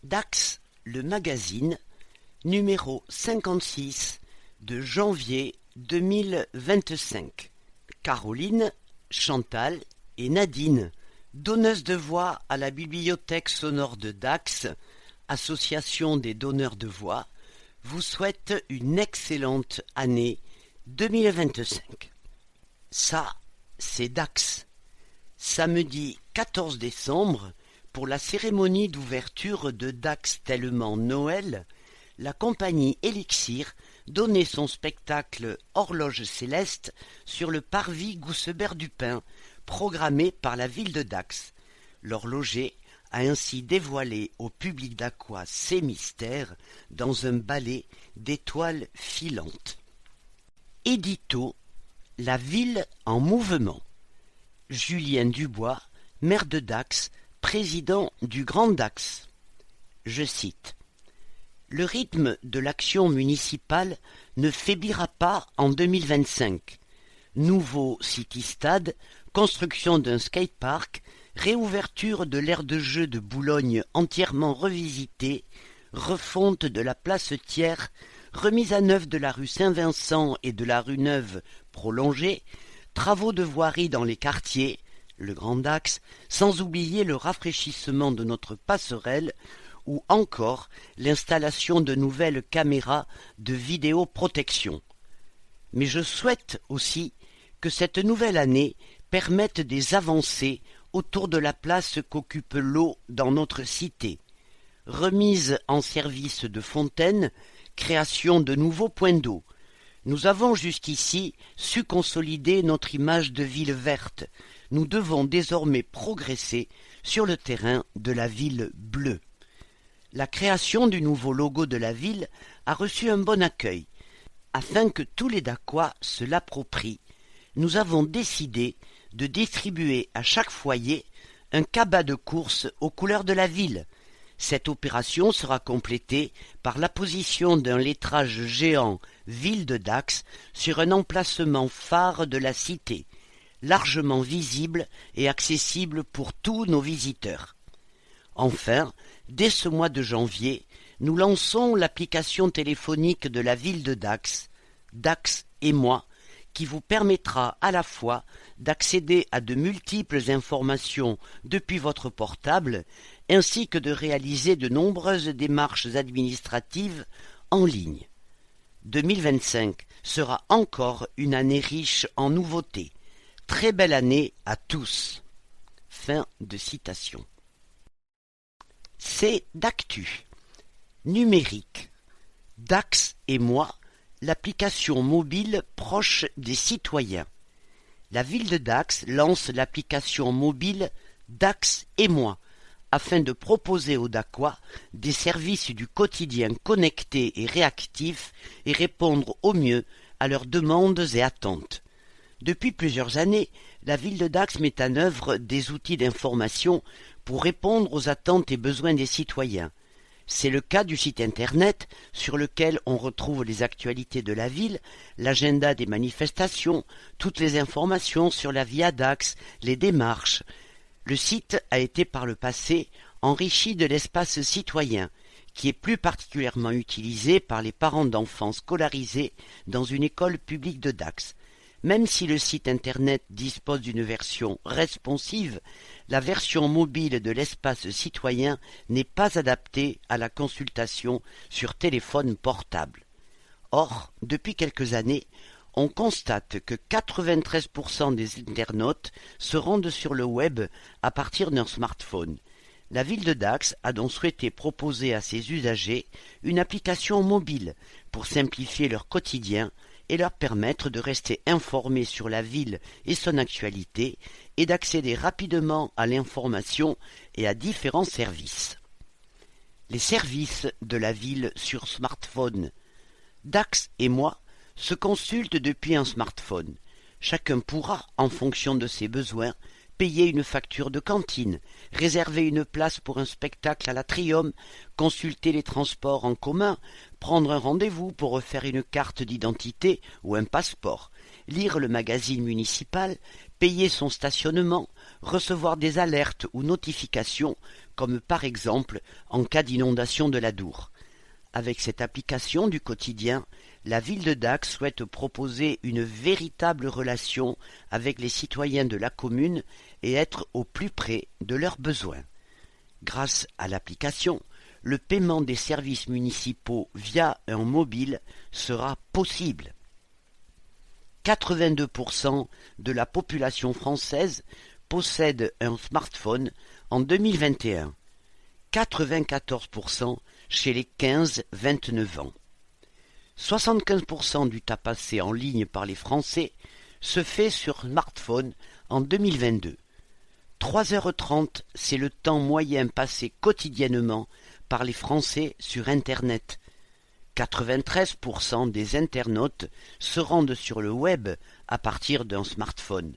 Dax, le magazine, numéro 56 de janvier 2025. Caroline, Chantal et Nadine, donneuses de voix à la Bibliothèque sonore de Dax, association des donneurs de voix, vous souhaitent une excellente année 2025. Ça, c'est Dax. Samedi 14 décembre, pour la cérémonie d'ouverture de Dax Tellement Noël, la compagnie Elixir donnait son spectacle Horloge céleste sur le parvis Goussebert-Dupin, programmé par la ville de Dax. L'horloger a ainsi dévoilé au public dacquois ses mystères dans un ballet d'étoiles filantes. Édito, la ville en mouvement. Julien Dubois, maire de Dax, président du Grand Dax. Je cite: le rythme de l'action municipale ne faiblira pas en 2025. Nouveau city-stade, construction d'un skatepark, réouverture de l'aire de jeu de Boulogne entièrement revisitée, refonte de la place Thiers, remise à neuf de la rue Saint-Vincent et de la rue Neuve prolongée, travaux de voirie dans les quartiers, le Grand Dax, sans oublier le rafraîchissement de notre passerelle ou encore l'installation de nouvelles caméras de vidéoprotection. Mais je souhaite aussi que cette nouvelle année permette des avancées autour de la place qu'occupe l'eau dans notre cité. Remise en service de fontaines, création de nouveaux points d'eau. Nous avons jusqu'ici su consolider notre image de ville verte. Nous devons désormais progresser sur le terrain de la ville bleue. La création du nouveau logo de la ville a reçu un bon accueil. Afin que tous les Dacquois se l'approprient, nous avons décidé de distribuer à chaque foyer un cabas de course aux couleurs de la ville. Cette opération sera complétée par l'apposition d'un lettrage géant Ville de Dax sur un emplacement phare de la cité, largement visible et accessible pour tous nos visiteurs. Enfin, dès ce mois de janvier, nous lançons l'application téléphonique de la ville de Dax, Dax et moi, qui vous permettra à la fois d'accéder à de multiples informations depuis votre portable, ainsi que de réaliser de nombreuses démarches administratives en ligne. 2025 sera encore une année riche en nouveautés. Très belle année à tous. Fin de citation. C'est d'actu. Numérique. Dax et moi, l'application mobile proche des citoyens. La ville de Dax lance l'application mobile Dax et moi, afin de proposer aux Dacquois des services du quotidien connectés et réactifs et répondre au mieux à leurs demandes et attentes. Depuis plusieurs années, la ville de Dax met en œuvre des outils d'information pour répondre aux attentes et besoins des citoyens. C'est le cas du site internet sur lequel on retrouve les actualités de la ville, l'agenda des manifestations, toutes les informations sur la vie à Dax, les démarches. Le site a été par le passé enrichi de l'espace citoyen, qui est plus particulièrement utilisé par les parents d'enfants scolarisés dans une école publique de Dax. Même si le site internet dispose d'une version responsive, la version mobile de l'espace citoyen n'est pas adaptée à la consultation sur téléphone portable. Or, depuis quelques années, on constate que 93% des internautes se rendent sur le web à partir d'un smartphone. La ville de Dax a donc souhaité proposer à ses usagers une application mobile pour simplifier leur quotidien et leur permettre de rester informés sur la ville et son actualité et d'accéder rapidement à l'information et à différents services. Les services de la ville sur smartphone. Dax et moi se consultent depuis un smartphone. Chacun pourra, en fonction de ses besoins, payer une facture de cantine, réserver une place pour un spectacle à l'Atrium, consulter les transports en commun, prendre un rendez-vous pour refaire une carte d'identité ou un passeport, lire le magazine municipal, payer son stationnement, recevoir des alertes ou notifications, comme par exemple en cas d'inondation de l'Adour. Avec cette application du quotidien, la ville de Dax souhaite proposer une véritable relation avec les citoyens de la commune et être au plus près de leurs besoins. Grâce à l'application, le paiement des services municipaux via un mobile sera possible. 82% de la population française possède un smartphone en 2021, 94% chez les 15-29 ans. 75% du temps passé en ligne par les Français se fait sur smartphone en 2022. 3h30, c'est le temps moyen passé quotidiennement par les Français sur Internet. 93% des internautes se rendent sur le web à partir d'un smartphone.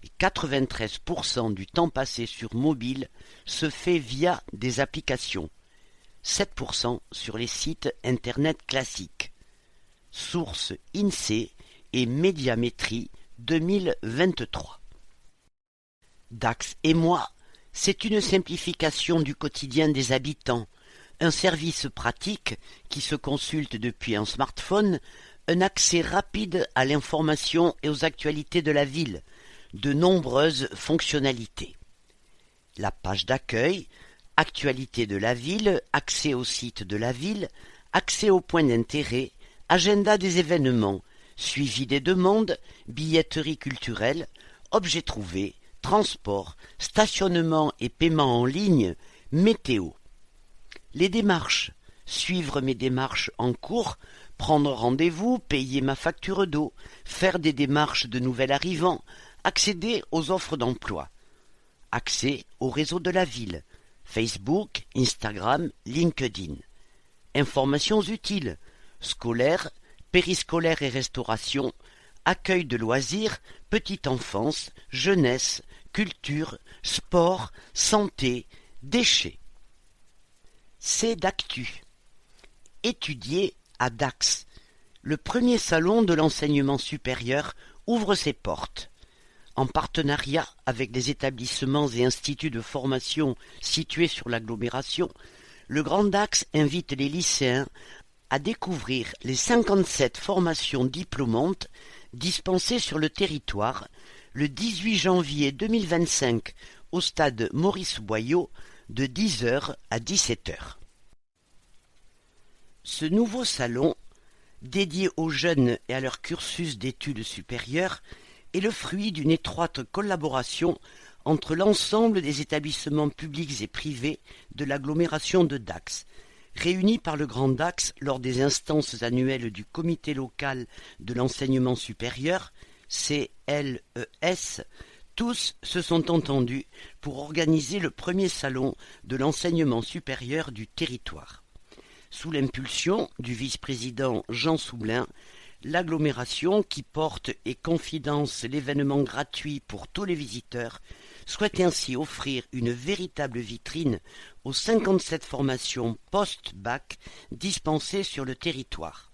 Et 93% du temps passé sur mobile se fait via des applications. 7% sur les sites Internet classiques. Source INSEE et Médiamétrie 2023. Dax et moi, c'est une simplification du quotidien des habitants, un service pratique qui se consulte depuis un smartphone, un accès rapide à l'information et aux actualités de la ville, de nombreuses fonctionnalités. La page d'accueil, actualité de la ville, accès au site de la ville, accès aux points d'intérêt, agenda des événements, suivi des demandes, billetterie culturelle, objets trouvés, transport, stationnement et paiement en ligne, météo. Les démarches. Suivre mes démarches en cours, prendre rendez-vous, payer ma facture d'eau, faire des démarches de nouvel arrivant, accéder aux offres d'emploi. Accès au réseau de la ville, Facebook, Instagram, LinkedIn. Informations utiles, scolaires, périscolaires et restauration, accueil de loisirs, petite enfance, jeunesse, culture, sport, santé, déchets. C'est d'actu. Étudier à Dax. Le premier salon de l'enseignement supérieur ouvre ses portes. En partenariat avec les établissements et instituts de formation situés sur l'agglomération, le Grand Dax invite les lycéens à découvrir les 57 formations diplômantes dispensées sur le territoire le 18 janvier 2025 au stade Maurice Boyau de 10h à 17h. Ce nouveau salon, dédié aux jeunes et à leur cursus d'études supérieures, est le fruit d'une étroite collaboration entre l'ensemble des établissements publics et privés de l'agglomération de Dax, réunis par le Grand Dax lors des instances annuelles du Comité local de l'enseignement supérieur, CLES. Tous se sont entendus pour organiser le premier salon de l'enseignement supérieur du territoire. Sous l'impulsion du vice-président Jean Soublin, l'agglomération, qui porte et confidence l'événement gratuit pour tous les visiteurs, souhaite ainsi offrir une véritable vitrine aux 57 formations post-bac dispensées sur le territoire.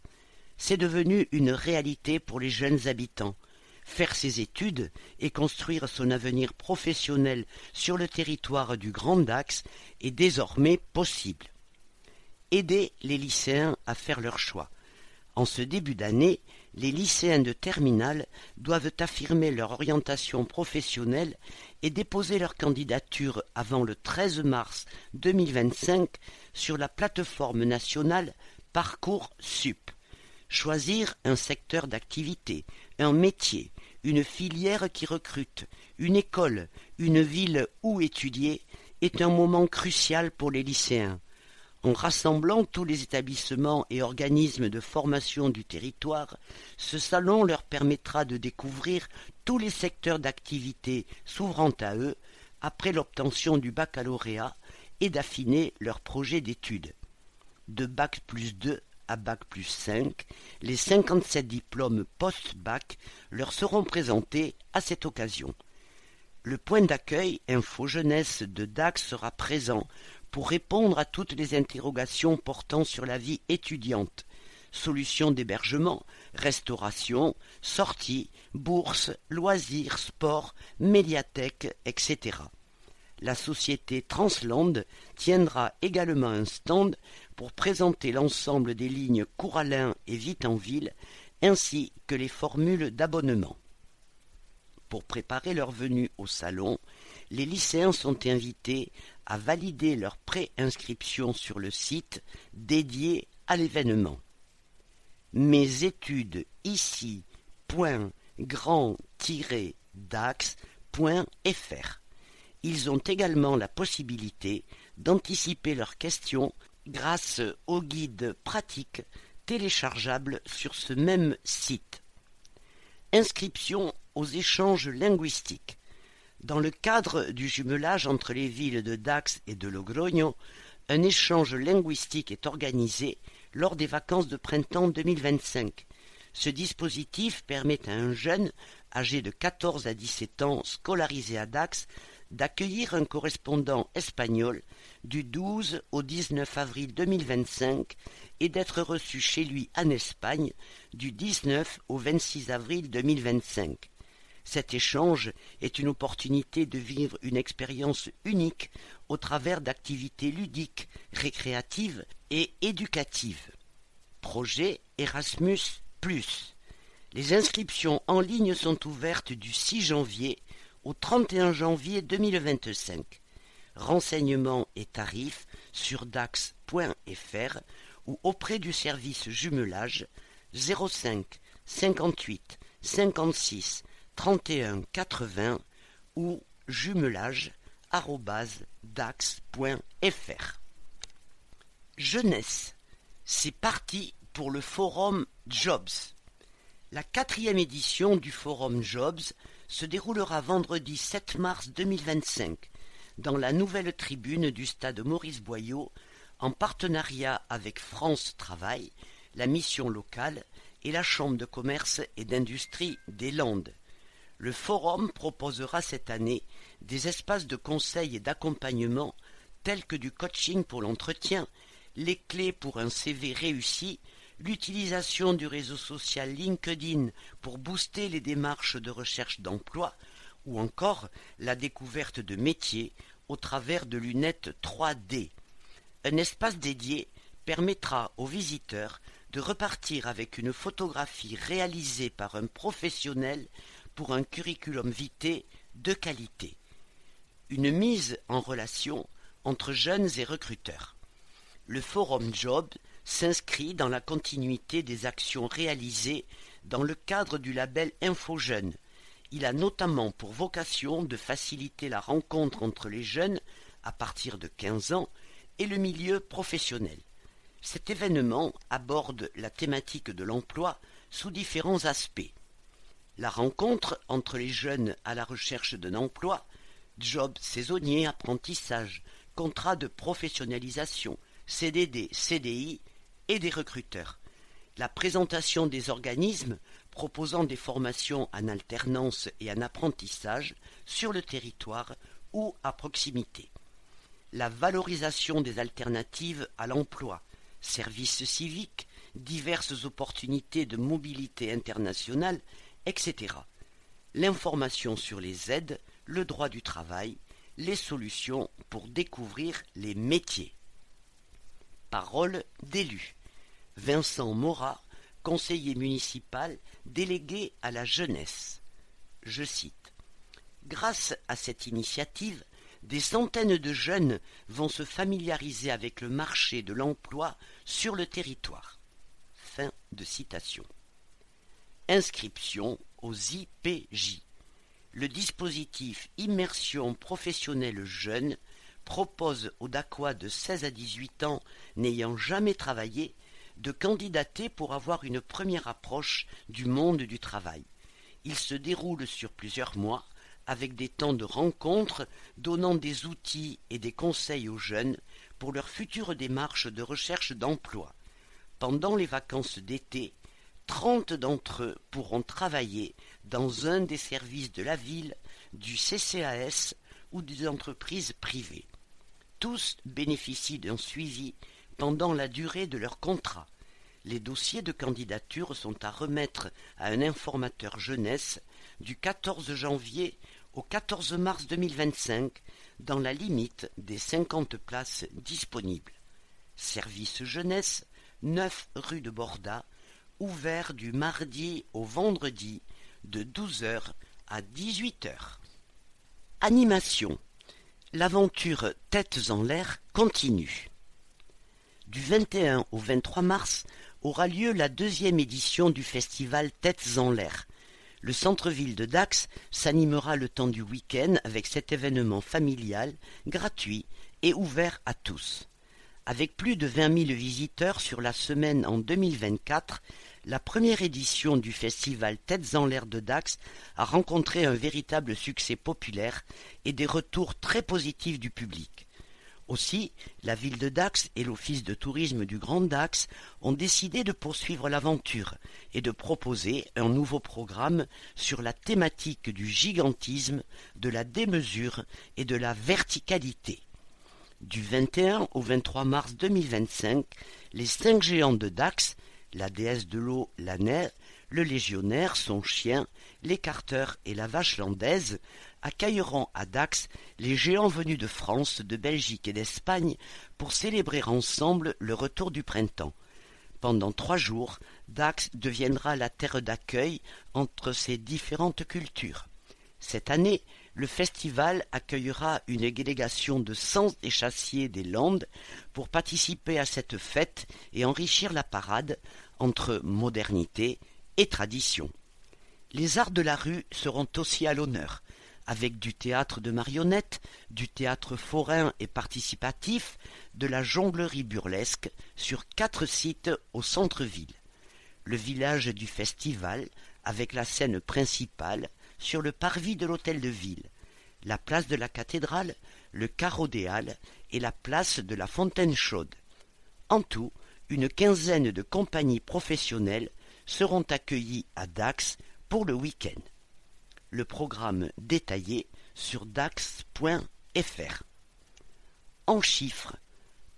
C'est devenu une réalité pour les jeunes habitants. Faire ses études et construire son avenir professionnel sur le territoire du Grand Dax est désormais possible. Aider les lycéens à faire leur choix. En ce début d'année, les lycéens de terminale doivent affirmer leur orientation professionnelle et déposer leur candidature avant le 13 mars 2025 sur la plateforme nationale Parcoursup. Choisir un secteur d'activité, un métier, une filière qui recrute, une école, une ville où étudier est un moment crucial pour les lycéens. En rassemblant tous les établissements et organismes de formation du territoire, ce salon leur permettra de découvrir tous les secteurs d'activité s'ouvrant à eux après l'obtention du baccalauréat et d'affiner leur projet d'études. De Bac+2 à Bac+5, les 57 diplômes post-bac leur seront présentés à cette occasion. Le point d'accueil Info Jeunesse de Dax sera présent pour répondre à toutes les interrogations portant sur la vie étudiante, solutions d'hébergement, restauration, sorties, bourses, loisirs, sport, médiathèque, etc. La société Transland tiendra également un stand pour présenter l'ensemble des lignes Couralin et Vitanville, ainsi que les formules d'abonnement. Pour préparer leur venue au salon, les lycéens sont invités à valider leur pré-inscription sur le site dédié à l'événement. Mes études ici.grand-dax.fr. Ils ont également la possibilité d'anticiper leurs questions grâce au guide pratique téléchargeable sur ce même site. Inscription aux échanges linguistiques. Dans le cadre du jumelage entre les villes de Dax et de Logroño, un échange linguistique est organisé lors des vacances de printemps 2025. Ce dispositif permet à un jeune âgé de 14 à 17 ans scolarisé à Dax d'accueillir un correspondant espagnol du 12 au 19 avril 2025 et d'être reçu chez lui en Espagne du 19 au 26 avril 2025. Cet échange est une opportunité de vivre une expérience unique au travers d'activités ludiques, récréatives et éducatives. Projet Erasmus+. Les inscriptions en ligne sont ouvertes du 6 janvier au 31 janvier 2025. Renseignements et tarifs sur dax.fr ou auprès du service jumelage 05 58 56 31 80 ou jumelage@dax.fr. Jeunesse, c'est parti pour le Forum Jobs. La 4e édition du Forum Jobs se déroulera vendredi 7 mars 2025 dans la nouvelle tribune du stade Maurice Boyau en partenariat avec France Travail, la mission locale et la Chambre de commerce et d'industrie des Landes. Le forum proposera cette année des espaces de conseil et d'accompagnement tels que du coaching pour l'entretien, les clés pour un CV réussi, l'utilisation du réseau social LinkedIn pour booster les démarches de recherche d'emploi ou encore la découverte de métiers au travers de lunettes 3D. Un espace dédié permettra aux visiteurs de repartir avec une photographie réalisée par un professionnel pour un curriculum vitae de qualité. Une mise en relation entre jeunes et recruteurs. Le Forum Job s'inscrit dans la continuité des actions réalisées dans le cadre du label InfoJeunes. Il a notamment pour vocation de faciliter la rencontre entre les jeunes à partir de 15 ans et le milieu professionnel. Cet événement aborde la thématique de l'emploi sous différents aspects. La rencontre entre les jeunes à la recherche d'un emploi, job saisonnier, apprentissage, contrat de professionnalisation, CDD, CDI et des recruteurs. La présentation des organismes proposant des formations en alternance et en apprentissage sur le territoire ou à proximité. La valorisation des alternatives à l'emploi, services civiques, diverses opportunités de mobilité internationale, etc. L'information sur les aides, le droit du travail, les solutions pour découvrir les métiers. Parole d'élu. Vincent Morat, conseiller municipal délégué à la jeunesse. Je cite. Grâce à cette initiative, des centaines de jeunes vont se familiariser avec le marché de l'emploi sur le territoire. Fin de citation. Inscription aux IPJ. Le dispositif Immersion professionnelle jeune propose aux Dacois de 16 à 18 ans n'ayant jamais travaillé de candidater pour avoir une première approche du monde du travail. Il se déroule sur plusieurs mois avec des temps de rencontre donnant des outils et des conseils aux jeunes pour leur future démarche de recherche d'emploi. Pendant les vacances d'été, 30 d'entre eux pourront travailler dans un des services de la ville, du CCAS ou des entreprises privées. Tous bénéficient d'un suivi pendant la durée de leur contrat. Les dossiers de candidature sont à remettre à un informateur jeunesse du 14 janvier au 14 mars 2025 dans la limite des 50 places disponibles. Service jeunesse, 9 rue de Borda, ouvert du mardi au vendredi de 12 heures à 18 heures. Animation. L'aventure Têtes en l'air continue. Du 21 au 23 mars aura lieu la deuxième édition du festival Têtes en l'air. Le centre-ville de Dax s'animera le temps du week-end avec cet événement familial, gratuit et ouvert à tous. Avec plus de 20 000 visiteurs sur la semaine en 2024, la première édition du festival Têtes en l'air de Dax a rencontré un véritable succès populaire et des retours très positifs du public. Aussi, la ville de Dax et l'office de tourisme du Grand Dax ont décidé de poursuivre l'aventure et de proposer un nouveau programme sur la thématique du gigantisme, de la démesure et de la verticalité. Du 21 au 23 mars 2025, les 5 géants de Dax, la déesse de l'eau, la Naie, le légionnaire, son chien, l'écarteur et la vache landaise, accueilleront à Dax les géants venus de France, de Belgique et d'Espagne pour célébrer ensemble le retour du printemps. Pendant 3 jours, Dax deviendra la terre d'accueil entre ces différentes cultures. Cette année, le festival accueillera une délégation de 100 échassiers des Landes pour participer à cette fête et enrichir la parade entre modernité et tradition. Les arts de la rue seront aussi à l'honneur, avec du théâtre de marionnettes, du théâtre forain et participatif, de la jonglerie burlesque sur 4 sites au centre-ville. Le village du festival, avec la scène principale, sur le parvis de l'hôtel de ville, la place de la cathédrale, le carreau des Halles et la place de la Fontaine Chaude. En tout, une quinzaine de compagnies professionnelles seront accueillies à Dax pour le week-end. Le programme détaillé sur dax.fr. En chiffres,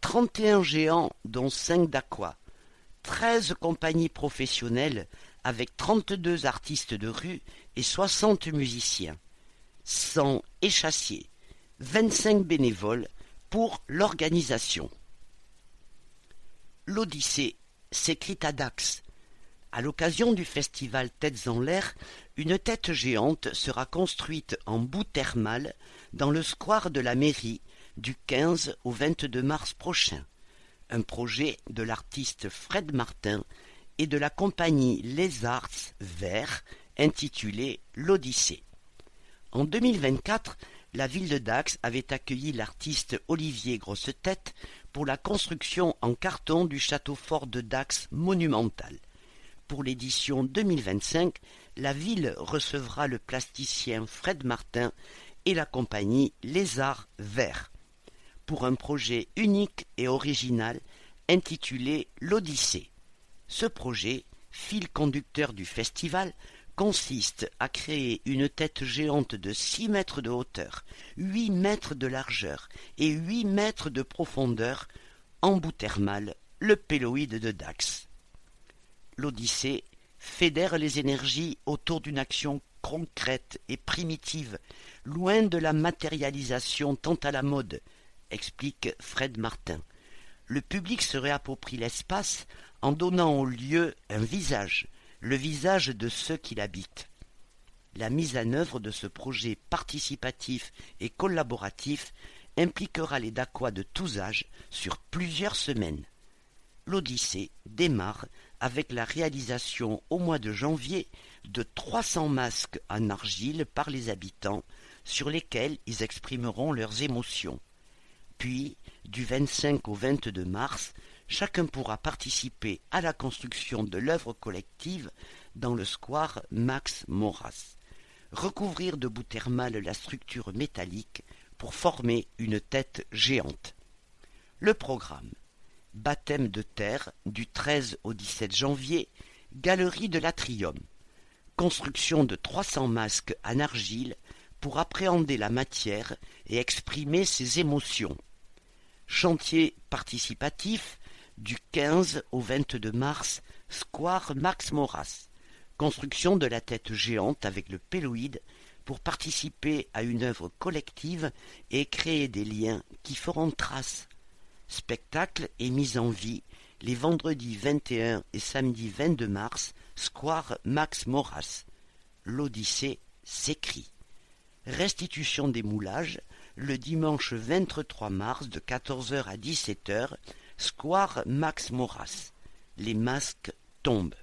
31 géants dont 5 d'aqua, 13 compagnies professionnelles avec 32 artistes de rue et 60 musiciens, 100 échassiers, 25 bénévoles pour l'organisation. L'Odyssée s'écrit à Dax. À l'occasion du festival Têtes en l'air, une tête géante sera construite en boue thermale dans le square de la mairie du 15 au 22 mars prochain. Un projet de l'artiste Fred Martin et de la compagnie Les Arts Verts intitulé L'Odyssée. En 2024, la ville de Dax avait accueilli l'artiste Olivier Grossetête pour la construction en carton du château fort de Dax monumental. Pour l'édition 2025, la ville recevra le plasticien Fred Martin et la compagnie Les Arts Verts pour un projet unique et original intitulé L'Odyssée. Ce projet, fil conducteur du festival, consiste à créer une tête géante de 6 mètres de hauteur, 8 mètres de largeur et 8 mètres de profondeur en boue thermale, le péloïde de Dax. L'Odyssée fédère les énergies autour d'une action concrète et primitive, loin de la matérialisation tant à la mode, explique Fred Martin. Le public se réapproprie l'espace en donnant au lieu un visage, le visage de ceux qui l'habitent. La mise en œuvre de ce projet participatif et collaboratif impliquera les Dacois de tous âges sur plusieurs semaines. L'Odyssée démarre avec la réalisation au mois de janvier de 300 masques en argile par les habitants sur lesquels ils exprimeront leurs émotions. Puis, du 25 au 22 mars, chacun pourra participer à la construction de l'œuvre collective dans le square Max Maurras. Recouvrir de boue thermale la structure métallique pour former une tête géante. Le programme: baptême de terre du 13 au 17 janvier, galerie de l'Atrium. Construction de 300 masques en argile pour appréhender la matière et exprimer ses émotions. Chantier participatif du 15 au 22 mars, square Max Maurras. Construction de la tête géante avec le péloïde pour participer à une œuvre collective et créer des liens qui feront trace. Spectacle et mise en vie les vendredis 21 et samedi 22 mars, square Max Maurras. L'Odyssée s'écrit. Restitution des moulages le dimanche 23 mars de 14h à 17h, square Max Maurras. Les masques tombent.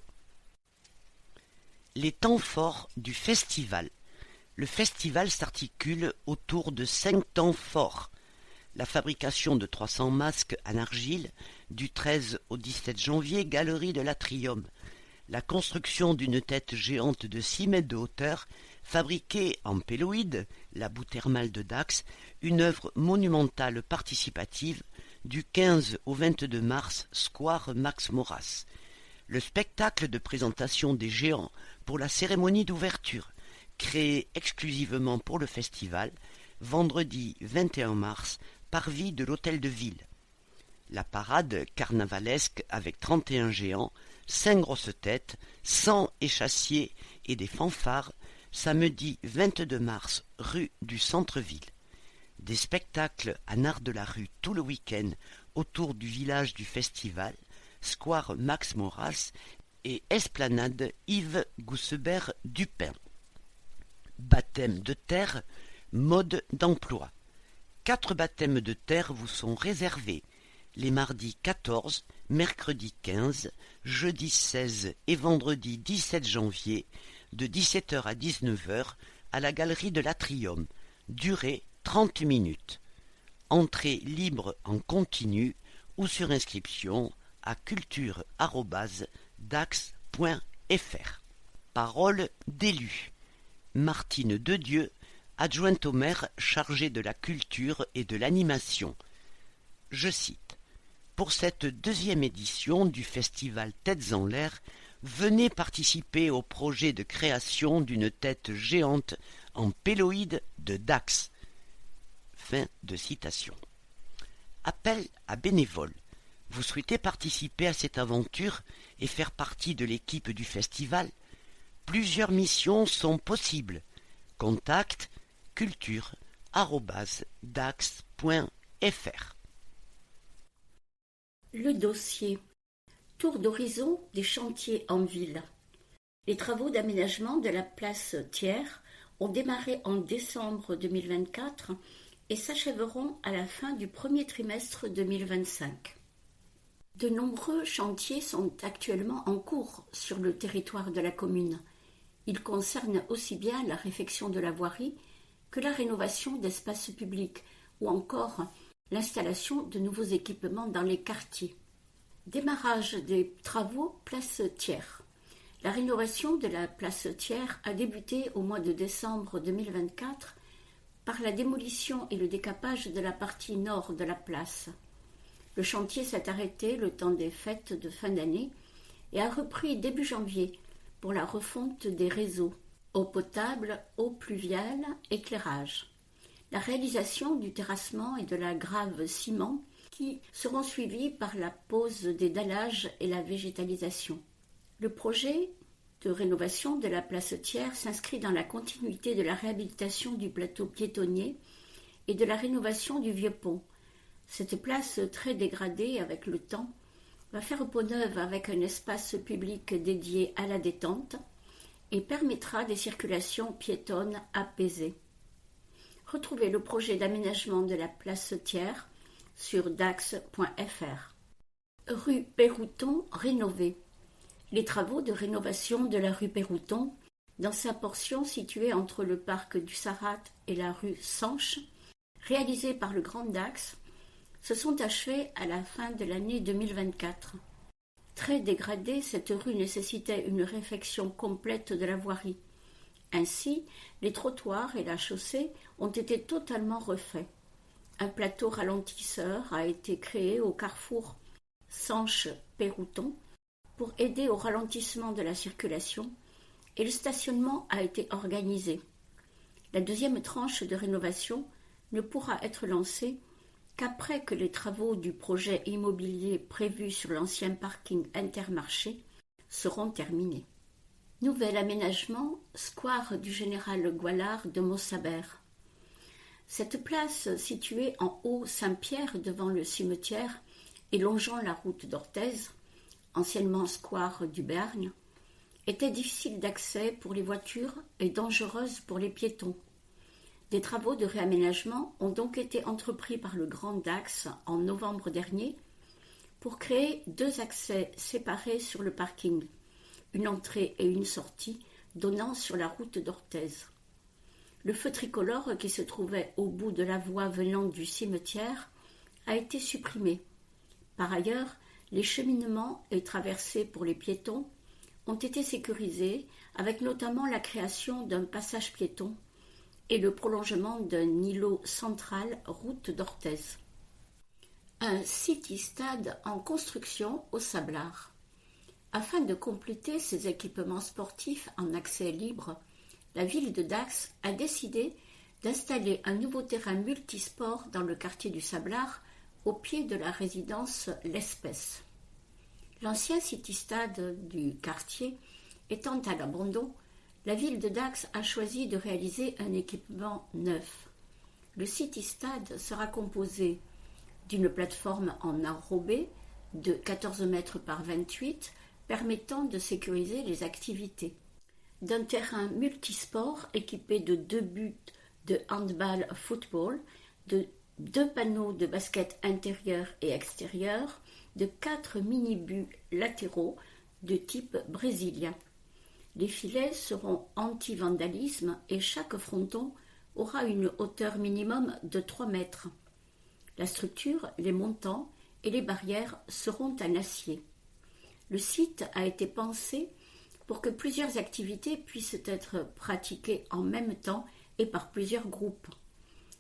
Les temps forts du festival. Le festival s'articule autour de 5 temps forts. La fabrication de 300 masques en argile du 13 au 17 janvier, Galerie de l'Atrium. La construction d'une tête géante de 6 mètres de hauteur, fabriquée en péloïde, la boue thermale de Dax, une œuvre monumentale participative du 15 au 22 mars, square Max Maurras. Le spectacle de présentation des géants pour la cérémonie d'ouverture, créé exclusivement pour le festival, vendredi 21 mars, parvis de l'Hôtel de Ville. La parade carnavalesque avec 31 géants, 5 grosses têtes, 100 échassiers et des fanfares, samedi 22 mars, rue du Centre-Ville. Des spectacles en art de la rue tout le week-end autour du village du festival, square Max Maurras et esplanade Yves Goussebert-Dupin. Baptême de terre, mode d'emploi. 4 baptêmes de terre vous sont réservés les mardis 14, mercredi 15, jeudi 16 et vendredi 17 janvier de 17h à 19h à la galerie de l'Atrium. Durée 30 minutes. Entrée libre en continu ou sur inscription à culture@dax.fr. Parole d'élus. Martine Dedieu, adjointe au maire chargée de la culture et de l'animation. Je cite. Pour cette 2e édition du festival Têtes en l'air, venez participer au projet de création d'une tête géante en péloïde de Dax. Fin de citation. Appel à bénévoles. Vous souhaitez participer à cette aventure et faire partie de l'équipe du festival? Plusieurs missions sont possibles. Contact culture@dax.fr. Le dossier. Tour d'horizon des chantiers en ville. Les travaux d'aménagement de la place Thiers ont démarré en décembre 2024 et s'achèveront à la fin du premier trimestre 2025. De nombreux chantiers sont actuellement en cours sur le territoire de la commune. Ils concernent aussi bien la réfection de la voirie que la rénovation d'espaces publics ou encore l'installation de nouveaux équipements dans les quartiers. Démarrage des travaux place Thiers. La rénovation de la place Thiers a débuté au mois de décembre 2024 par la démolition et le décapage de la partie nord de la place. Le chantier s'est arrêté le temps des fêtes de fin d'année et a repris début janvier pour la refonte des réseaux, eau potable, eau pluviale, éclairage. La réalisation du terrassement et de la grave ciment qui seront suivis par la pose des dallages et la végétalisation. Le projet de rénovation de la place Thiers s'inscrit dans la continuité de la réhabilitation du plateau piétonnier et de la rénovation du vieux pont. Cette place très dégradée avec le temps va faire peau neuve avec un espace public dédié à la détente et permettra des circulations piétonnes apaisées. Retrouvez le projet d'aménagement de la place Thiers sur dax.fr. Rue Pérouton rénovée. Les travaux de rénovation de la rue Pérouton, dans sa portion située entre le parc du Sarat et la rue Sanche, réalisés par le Grand Dax, se sont achevés à la fin de l'année 2024. Très dégradée, cette rue nécessitait une réfection complète de la voirie. Ainsi, les trottoirs et la chaussée ont été totalement refaits. Un plateau ralentisseur a été créé au carrefour Sanche-Pérouton pour aider au ralentissement de la circulation et le stationnement a été organisé. La 2e tranche de rénovation ne pourra être lancée qu'après que les travaux du projet immobilier prévu sur l'ancien parking Intermarché seront terminés. Nouvel aménagement, square du Général Goualard de Maussabert. Cette place, située en haut Saint-Pierre devant le cimetière et longeant la route d'Orthez, anciennement square du Bergne, était difficile d'accès pour les voitures et dangereuse pour les piétons. Des travaux de réaménagement ont donc été entrepris par le Grand Dax en novembre dernier pour créer 2 accès séparés sur le parking, une entrée et une sortie donnant sur la route d'Orthez. Le feu tricolore qui se trouvait au bout de la voie venant du cimetière a été supprimé. Par ailleurs, les cheminements et traversées pour les piétons ont été sécurisés avec notamment la création d'un passage piéton et le prolongement d'un îlot central route d'Orthez. Un city-stade en construction au Sablard. Afin de compléter ses équipements sportifs en accès libre, la ville de Dax a décidé d'installer un nouveau terrain multisport dans le quartier du Sablard, au pied de la résidence L'Espèce. L'ancien city-stade du quartier étant à l'abandon, la ville de Dax a choisi de réaliser un équipement neuf. Le city-stade sera composé d'une plateforme en enrobé de 14 mètres par 28, permettant de sécuriser les activités, d'un terrain multisport équipé de 2 buts de handball-football, de 2 panneaux de basket intérieur et extérieur, de 4 mini-buts latéraux de type brésilien. Les filets seront anti-vandalisme et chaque fronton aura une hauteur minimum de 3 mètres. La structure, les montants et les barrières seront en acier. Le site a été pensé pour que plusieurs activités puissent être pratiquées en même temps et par plusieurs groupes.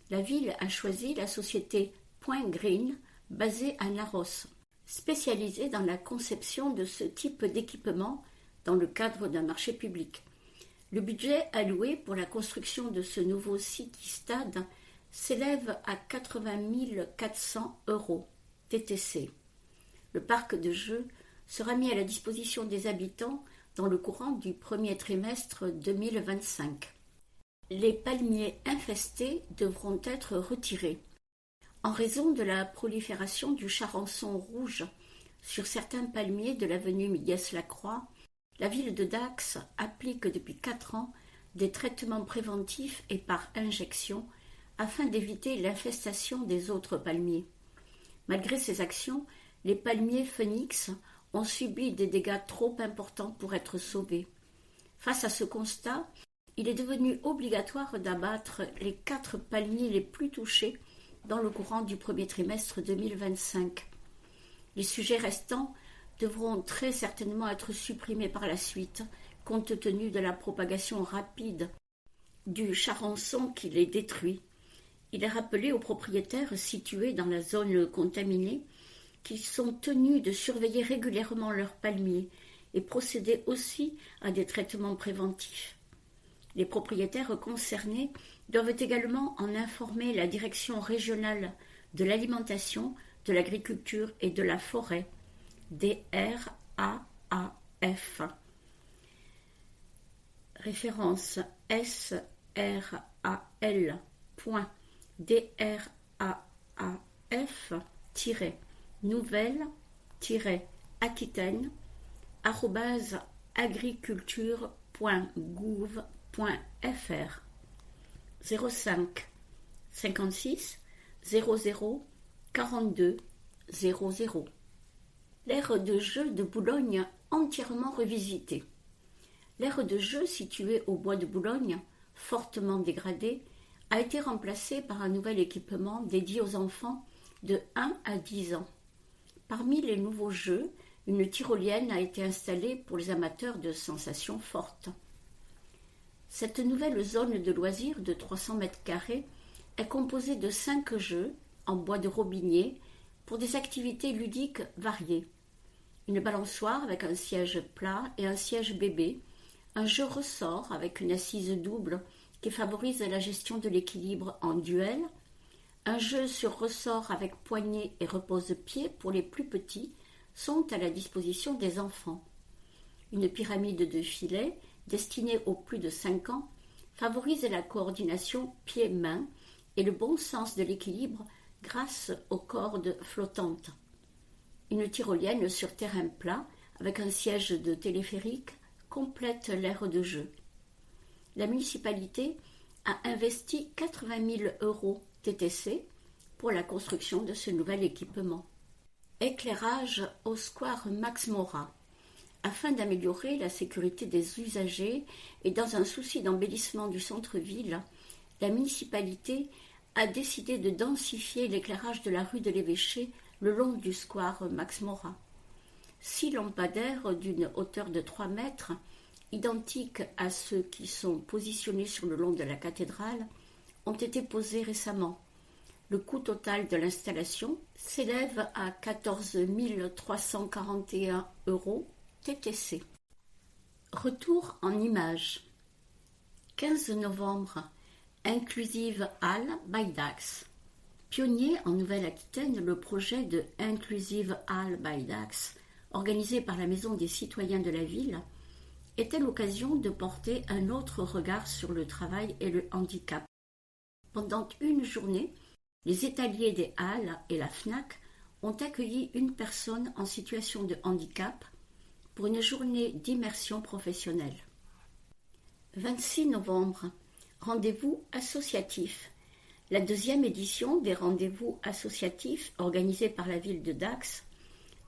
La ville a choisi la société Point Green, basée à Narros, spécialisée dans la conception de ce type d'équipement dans le cadre d'un marché public. Le budget alloué pour la construction de ce nouveau city-stade s'élève à 80 400 € TTC. Le parc de jeux sera mis à la disposition des habitants dans le courant du premier trimestre 2025. Les palmiers infestés devront être retirés. En raison de la prolifération du charançon rouge sur certains palmiers de l'avenue Miguès-Lacroix, la ville de Dax applique depuis 4 ans des traitements préventifs et par injection afin d'éviter l'infestation des autres palmiers. Malgré ces actions, les palmiers phénix ont subi des dégâts trop importants pour être sauvés. Face à ce constat, il est devenu obligatoire d'abattre les 4 palmiers les plus touchés dans le courant du premier trimestre 2025. Les sujets restants devront très certainement être supprimés par la suite, compte tenu de la propagation rapide du charançon qui les détruit. Il est rappelé aux propriétaires situés dans la zone contaminée qu'ils sont tenus de surveiller régulièrement leurs palmiers et procéder aussi à des traitements préventifs. Les propriétaires concernés doivent également en informer la Direction régionale de l'alimentation, de l'agriculture et de la forêt, DRAAF. Référence sral.draaF-nouvelle-agriculture.gouv.fr 05 56 00 42 00. L'aire de jeu de Boulogne entièrement revisitée. L'aire de jeu située au bois de Boulogne, fortement dégradée, a été remplacée par un nouvel équipement dédié aux enfants de 1 à 10 ans. Parmi les nouveaux jeux, une tyrolienne a été installée pour les amateurs de sensations fortes. Cette nouvelle zone de loisirs de 300 m² est composée de 5 jeux en bois de robinier pour des activités ludiques variées. Une balançoire avec un siège plat et un siège bébé, un jeu ressort avec une assise double qui favorise la gestion de l'équilibre en duel, un jeu sur ressort avec poignée et repose-pied pour les plus petits sont à la disposition des enfants. Une pyramide de filets destiné aux plus de 5 ans, favorise la coordination pieds-mains et le bon sens de l'équilibre grâce aux cordes flottantes. Une tyrolienne sur terrain plat avec un siège de téléphérique complète l'aire de jeu. La municipalité a investi 80 000 € TTC pour la construction de ce nouvel équipement. Éclairage au square Max Morat. Afin d'améliorer la sécurité des usagers et dans un souci d'embellissement du centre-ville, la municipalité a décidé de densifier l'éclairage de la rue de l'Évêché le long du square Max Morat. 6 lampadaires d'une hauteur de 3 mètres, identiques à ceux qui sont positionnés sur le long de la cathédrale, ont été posés récemment. Le coût total de l'installation s'élève à 14 341 € TTC. Retour en images. 15 novembre. Inclusive Hall by Dax. Pionnier en Nouvelle-Aquitaine, le projet de Inclusive Hall by Dax, organisé par la Maison des citoyens de la ville, était l'occasion de porter un autre regard sur le travail et le handicap. Pendant une journée, les étaliers des Halles et la FNAC ont accueilli une personne en situation de handicap pour une journée d'immersion professionnelle. 26 novembre. Rendez-vous associatif. La 2e édition des rendez-vous associatifs organisés par la ville de Dax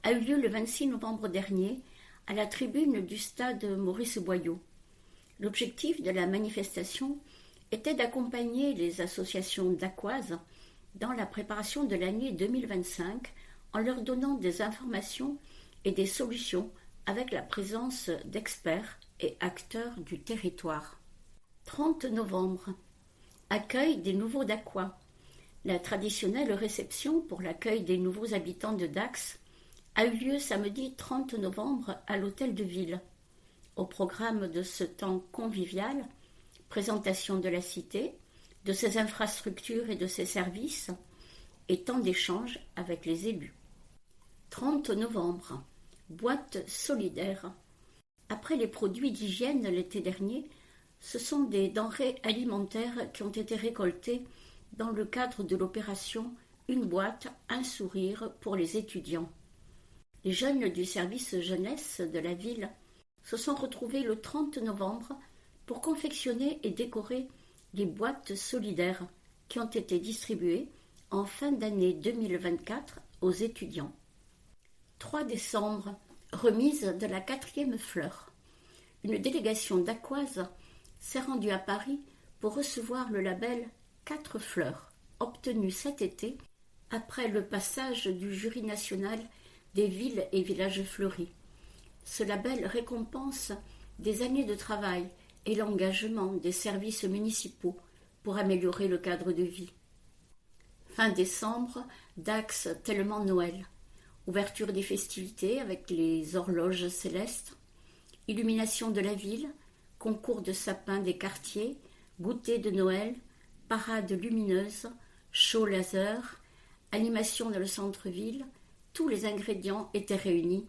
a eu lieu le 26 novembre dernier à la tribune du stade Maurice Boyau. L'objectif de la manifestation était d'accompagner les associations dacquoises dans la préparation de l'année 2025 en leur donnant des informations et des solutions avec la présence d'experts et acteurs du territoire. 30 novembre. Accueil des nouveaux Dacquois. La traditionnelle réception pour l'accueil des nouveaux habitants de Dax a eu lieu samedi 30 novembre à l'hôtel de ville. Au programme de ce temps convivial, présentation de la cité, de ses infrastructures et de ses services, et temps d'échange avec les élus. 30 novembre. Boîte solidaire. Après les produits d'hygiène l'été dernier, ce sont des denrées alimentaires qui ont été récoltées dans le cadre de l'opération Une boîte, un sourire pour les étudiants. Les jeunes du service jeunesse de la ville se sont retrouvés le 30 novembre pour confectionner et décorer les boîtes solidaires qui ont été distribuées en fin d'année 2024 aux étudiants. 3 décembre, remise de la 4e fleur. Une délégation dacquoise s'est rendue à Paris pour recevoir le label 4 fleurs, obtenu cet été après le passage du jury national des villes et villages fleuris. Ce label récompense des années de travail et l'engagement des services municipaux pour améliorer le cadre de vie. Fin décembre, Dax tellement Noël. Ouverture des festivités avec les horloges célestes, illumination de la ville, concours de sapins des quartiers, goûter de Noël, parade lumineuse, show laser, animation dans le centre-ville, tous les ingrédients étaient réunis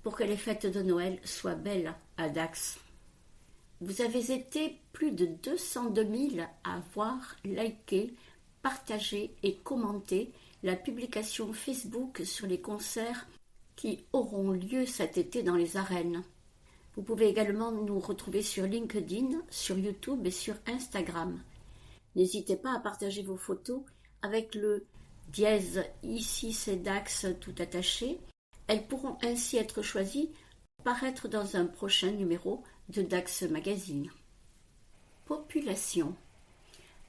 pour que les fêtes de Noël soient belles à Dax. Vous avez été plus de 202 000 à avoir liké, partagé et commenté la publication Facebook sur les concerts qui auront lieu cet été dans les arènes. Vous pouvez également nous retrouver sur LinkedIn, sur YouTube et sur Instagram. N'hésitez pas à partager vos photos avec le dièse ici c'est Dax tout attaché. Elles pourront ainsi être choisies pour paraître dans un prochain numéro de Dax Magazine. Population.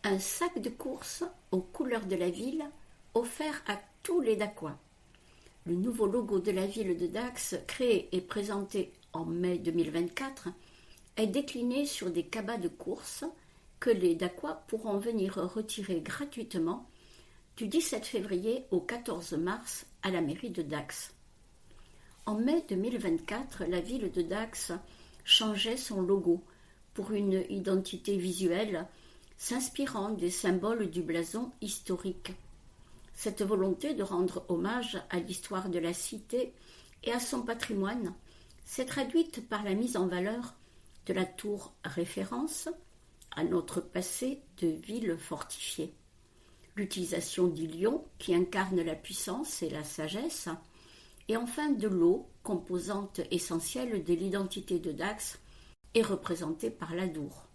Un sac de course aux couleurs de la ville offert à tous les Dacquois. Le nouveau logo de la ville de Dax, créé et présenté en mai 2024, est décliné sur des cabas de course que les Dacquois pourront venir retirer gratuitement du 17 février au 14 mars à la mairie de Dax. En mai 2024, la ville de Dax changeait son logo pour une identité visuelle s'inspirant des symboles du blason historique. Cette volonté de rendre hommage à l'histoire de la cité et à son patrimoine s'est traduite par la mise en valeur de la tour référence à notre passé de ville fortifiée. L'utilisation du lion qui incarne la puissance et la sagesse, et enfin de l'eau, composante essentielle de l'identité de Dax, est représentée par l'adour.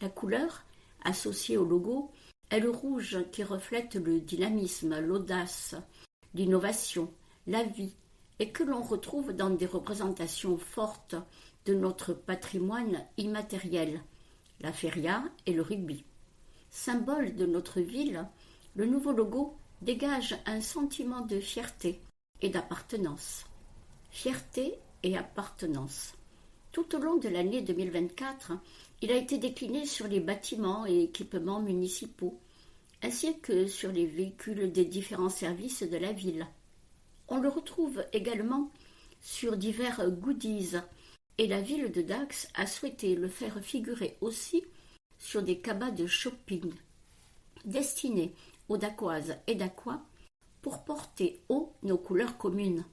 La couleur, associée au logo, est le rouge qui reflète le dynamisme, l'audace, l'innovation, la vie, et que l'on retrouve dans des représentations fortes de notre patrimoine immatériel, la feria et le rugby. Symbole de notre ville, le nouveau logo dégage un sentiment de fierté et d'appartenance. Fierté et appartenance. Tout au long de l'année 2024, il a été décliné sur les bâtiments et équipements municipaux, ainsi que sur les véhicules des différents services de la ville. On le retrouve également sur divers goodies, et la ville de Dax a souhaité le faire figurer aussi sur des cabas de shopping, destinés aux Dacoises et Dacois pour porter haut nos couleurs communes.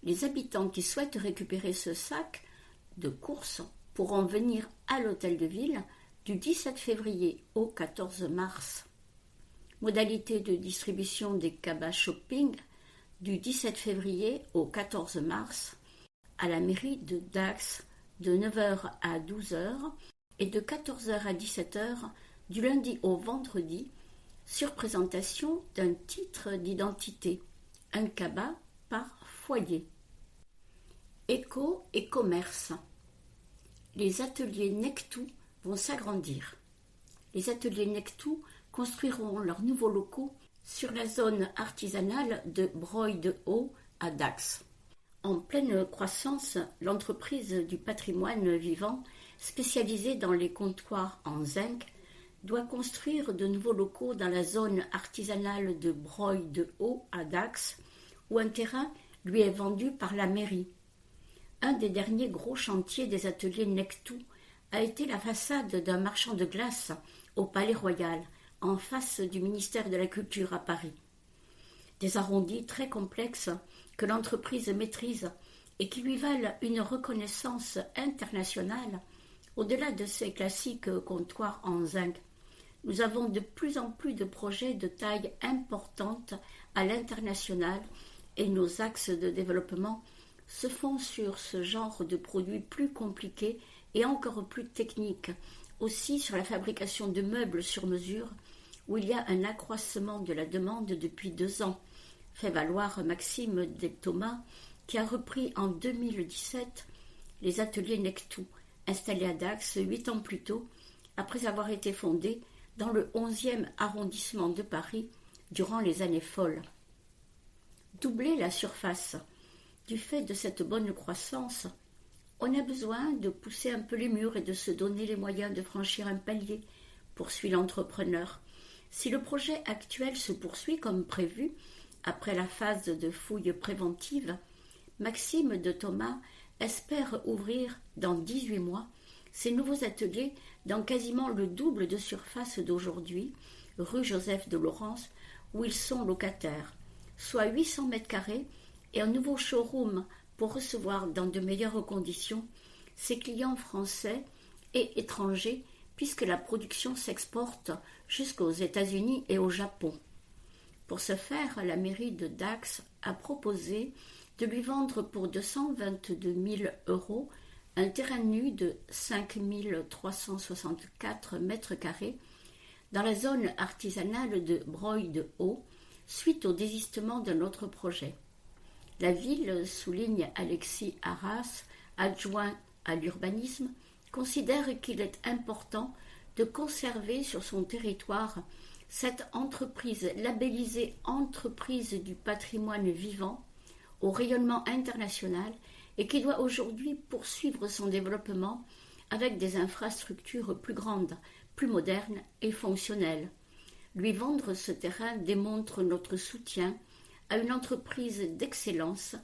Les habitants qui souhaitent récupérer ce sac de course pourront venir à l'hôtel de ville du 17 février au 14 mars. Modalité de distribution des cabas shopping du 17 février au 14 mars à la mairie de Dax de 9h à 12h et de 14h à 17h du lundi au vendredi sur présentation d'un titre d'identité, un cabas par foyer. Éco et commerce. Les ateliers Nectou vont s'agrandir. Les ateliers Nectou construiront leurs nouveaux locaux sur la zone artisanale de Breuil-de-Haut à Dax. En pleine croissance, l'entreprise du patrimoine vivant, spécialisée dans les comptoirs en zinc, doit construire de nouveaux locaux dans la zone artisanale de Breuil-de-Haut à Dax, où un terrain lui est vendu par la mairie. Un des derniers gros chantiers des ateliers Nectou a été la façade d'un marchand de glace au Palais Royal, en face du ministère de la Culture à Paris. Des arrondis très complexes que l'entreprise maîtrise et qui lui valent une reconnaissance internationale au-delà de ses classiques comptoirs en zinc. Nous avons de plus en plus de projets de taille importante à l'international et nos axes de développement se font sur ce genre de produits plus compliqués et encore plus techniques, aussi sur la fabrication de meubles sur mesure, où il y a un accroissement de la demande depuis 2 ans, fait valoir Maxime Thomas, qui a repris en 2017 les ateliers Nectou, installés à Dax 8 ans plus tôt, après avoir été fondés dans le 11e arrondissement de Paris durant les années folles. Doubler la surface. Du fait de cette bonne croissance, on a besoin de pousser un peu les murs et de se donner les moyens de franchir un palier, poursuit l'entrepreneur. Si le projet actuel se poursuit comme prévu, après la phase de fouille préventive, Maxime Thomas espère ouvrir dans 18 mois ces nouveaux ateliers dans quasiment le double de surface d'aujourd'hui, rue Joseph de Laurence, où ils sont locataires, soit 800 mètres carrés et un nouveau showroom pour recevoir dans de meilleures conditions ses clients français et étrangers, puisque la production s'exporte jusqu'aux États-Unis et au Japon. Pour ce faire, la mairie de Dax a proposé de lui vendre pour 222 000 € un terrain nu de 5 364 mètres carrés dans la zone artisanale de Breuil-de-Haut, suite au désistement d'un autre projet. La ville, souligne Alexis Arras, adjoint à l'urbanisme, considère qu'il est important de conserver sur son territoire cette entreprise labellisée Entreprise du patrimoine vivant au rayonnement international et qui doit aujourd'hui poursuivre son développement avec des infrastructures plus grandes, plus modernes et fonctionnelles. Lui vendre ce terrain démontre notre soutien à une entreprise d'excellence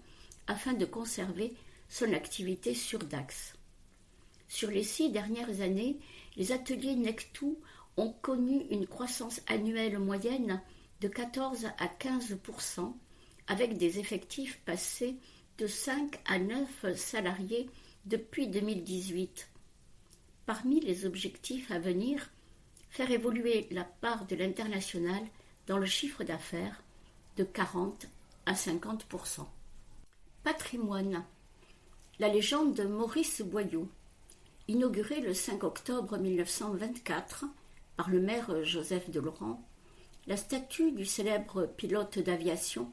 afin de conserver son activité sur Dax. Sur les 6 dernières années, les ateliers Nectou ont connu une croissance annuelle moyenne de 14 à 15%, avec des effectifs passés de 5 à 9 salariés depuis 2018. parmi les objectifs à venir, faire évoluer la part de l'international dans le chiffre d'affaires de 40 à 50%. Patrimoine. La légende de Maurice Boyau, inaugurée le 5 octobre 1924 par le maire Joseph Delaurent, la statue du célèbre pilote d'aviation,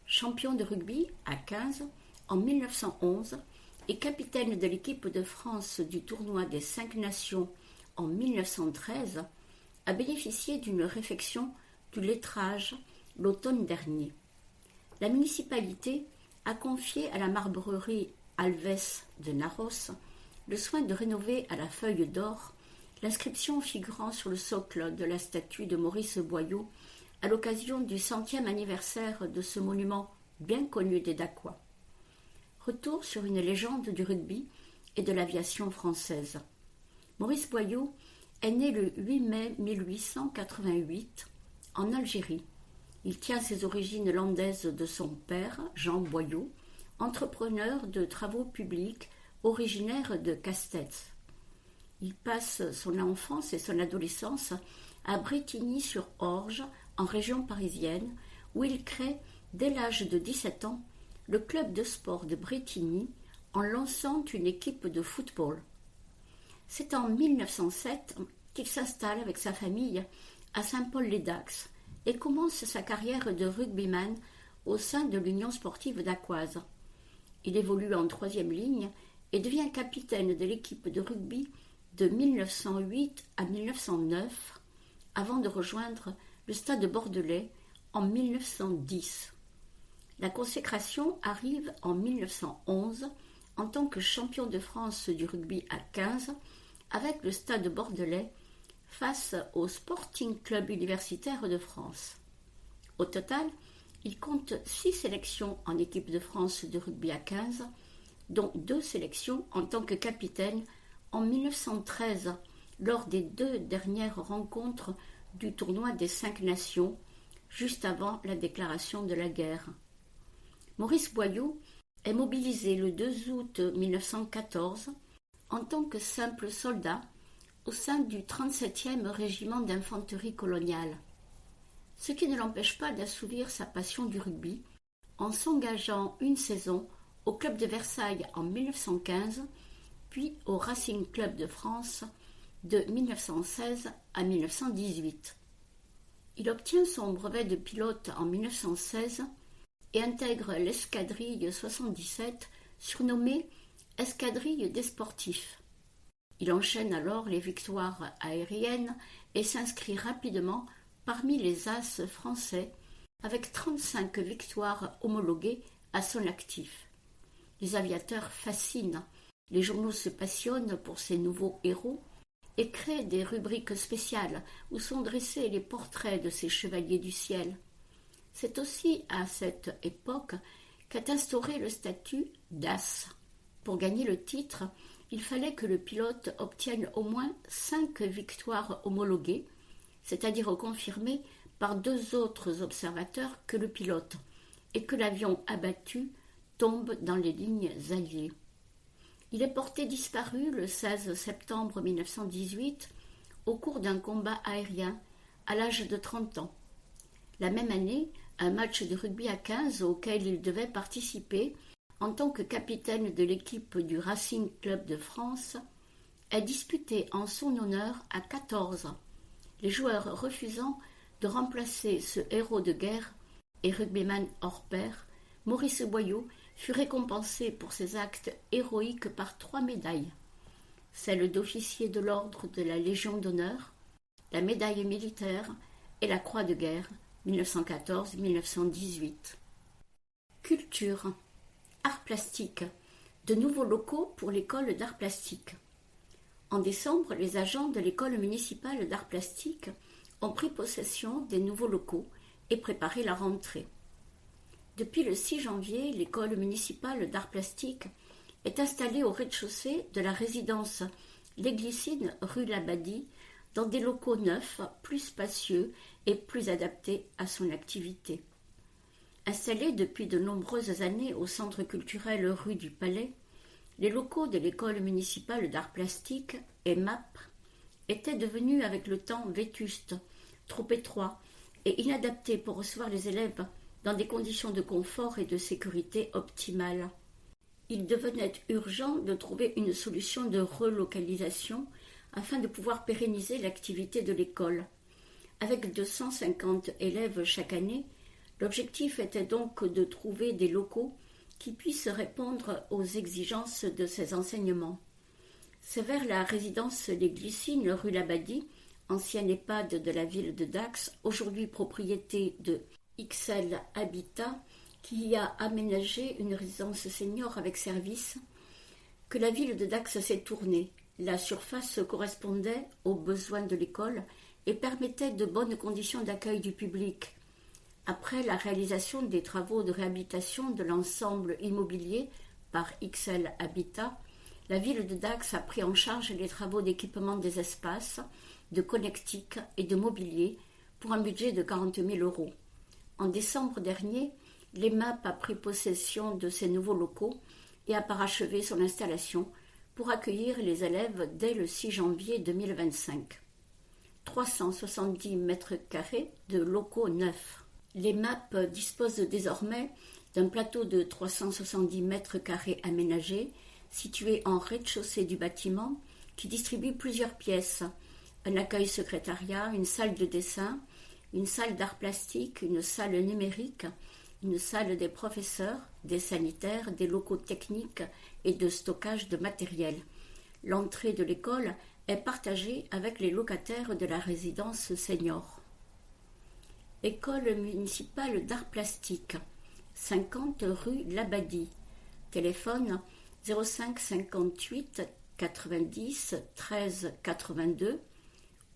champion de rugby à 15 en 1911 et capitaine de l'équipe de France du tournoi des 5 nations en 1913, a bénéficié d'une réfection du lettrage l'automne dernier. La municipalité a confié à la marbrerie Alves de Narros le soin de rénover à la feuille d'or l'inscription figurant sur le socle de la statue de Maurice Boyau à l'occasion du 100e anniversaire de ce monument bien connu des Dacois. Retour sur une légende du rugby et de l'aviation française. Maurice Boyau est né le 8 mai 1888 en Algérie. Il tient ses origines landaises de son père, Jean Boyau, entrepreneur de travaux publics originaire de Castets. Il passe son enfance et son adolescence à Brétigny-sur-Orge, en région parisienne, où il crée, dès l'âge de 17 ans, le club de sport de Brétigny en lançant une équipe de football. C'est en 1907 qu'il s'installe avec sa famille à Saint-Paul-les-Dax et commence sa carrière de rugbyman au sein de l'Union sportive dacoise. Il évolue en 3e ligne et devient capitaine de l'équipe de rugby de 1908 à 1909 avant de rejoindre le Stade bordelais en 1910. La consécration arrive en 1911 en tant que champion de France du rugby à 15 avec le Stade bordelais face au Sporting Club universitaire de France. Au total, il compte 6 sélections en équipe de France de rugby à 15, dont 2 sélections en tant que capitaine en 1913 lors des 2 dernières rencontres du tournoi des 5 nations, juste avant la déclaration de la guerre. Maurice Boyau est mobilisé le 2 août 1914 en tant que simple soldat au sein du 37e régiment d'infanterie coloniale, ce qui ne l'empêche pas d'assouvir sa passion du rugby en s'engageant une saison au club de Versailles en 1915, puis au Racing Club de France de 1916 à 1918. Il obtient son brevet de pilote en 1916 et intègre l'escadrille 77, surnommée Escadrille des sportifs. Il enchaîne alors les victoires aériennes et s'inscrit rapidement parmi les as français avec 35 victoires homologuées à son actif. Les aviateurs fascinent, les journaux se passionnent pour ces nouveaux héros et créent des rubriques spéciales où sont dressés les portraits de ces chevaliers du ciel. C'est aussi à cette époque qu'est instauré le statut d'as. Pour gagner le titre, il fallait que le pilote obtienne au moins 5 victoires homologuées, c'est-à-dire confirmées par 2 autres observateurs que le pilote, et que l'avion abattu tombe dans les lignes alliées. Il est porté disparu le 16 septembre 1918 au cours d'un combat aérien à l'âge de 30 ans. La même année, un match de rugby à 15 auquel il devait participer en tant que capitaine de l'équipe du Racing Club de France est disputé en son honneur à 14, les joueurs refusant de remplacer ce héros de guerre et rugbyman hors pair. Maurice Boyau fut récompensé pour ses actes héroïques par 3 médailles, celle d'officier de l'ordre de la Légion d'honneur, la médaille militaire et la croix de guerre 1914-1918. Culture. Arts plastiques. De nouveaux locaux pour l'école d'arts plastiques. En décembre, les agents de l'école municipale d'arts plastiques ont pris possession des nouveaux locaux et préparé la rentrée. Depuis le 6 janvier, l'école municipale d'arts plastiques est installée au rez-de-chaussée de la résidence Les Glycines rue Labadie, dans des locaux neufs, plus spacieux et plus adaptés à son activité. Installée depuis de nombreuses années au centre culturel rue du Palais, Les locaux de l'école municipale d'art plastique, EMAP, étaient devenus avec le temps vétustes, trop étroits et inadaptés pour recevoir les élèves dans des conditions de confort et de sécurité optimales. Il devenait urgent de trouver une solution de relocalisation afin de pouvoir pérenniser l'activité de l'école. Avec 250 élèves chaque année, l'objectif était donc de trouver des locaux qui puissent répondre aux exigences de ces enseignements. C'est vers la résidence Les Glycines, rue Labadie, ancienne EHPAD de la ville de Dax, aujourd'hui propriété de XL Habitat, qui y a aménagé une résidence senior avec service, que la ville de Dax s'est tournée. La surface correspondait aux besoins de l'école et permettait de bonnes conditions d'accueil du public. Après la réalisation des travaux de réhabilitation de l'ensemble immobilier par XL Habitat, la ville de Dax a pris en charge les travaux d'équipement des espaces, de connectique et de mobilier pour un budget de 40 000 €. En décembre dernier, l'EMAP a pris possession de ces nouveaux locaux et a parachevé son installation pour accueillir les élèves dès le 6 janvier 2025. 370 mètres carrés de locaux neufs. L'EMAP dispose désormais d'un plateau de 370 mètres carrés aménagé, situé en rez-de-chaussée du bâtiment, qui distribue plusieurs pièces: un accueil secrétariat, une salle de dessin, une salle d'art plastique, une salle numérique, une salle des professeurs, des sanitaires, des locaux techniques et de stockage de matériel. L'entrée de l'école est partagée avec les locataires de la résidence senior. École municipale d'art plastique, 50 rue Labadie. Téléphone 05 58 90 13 82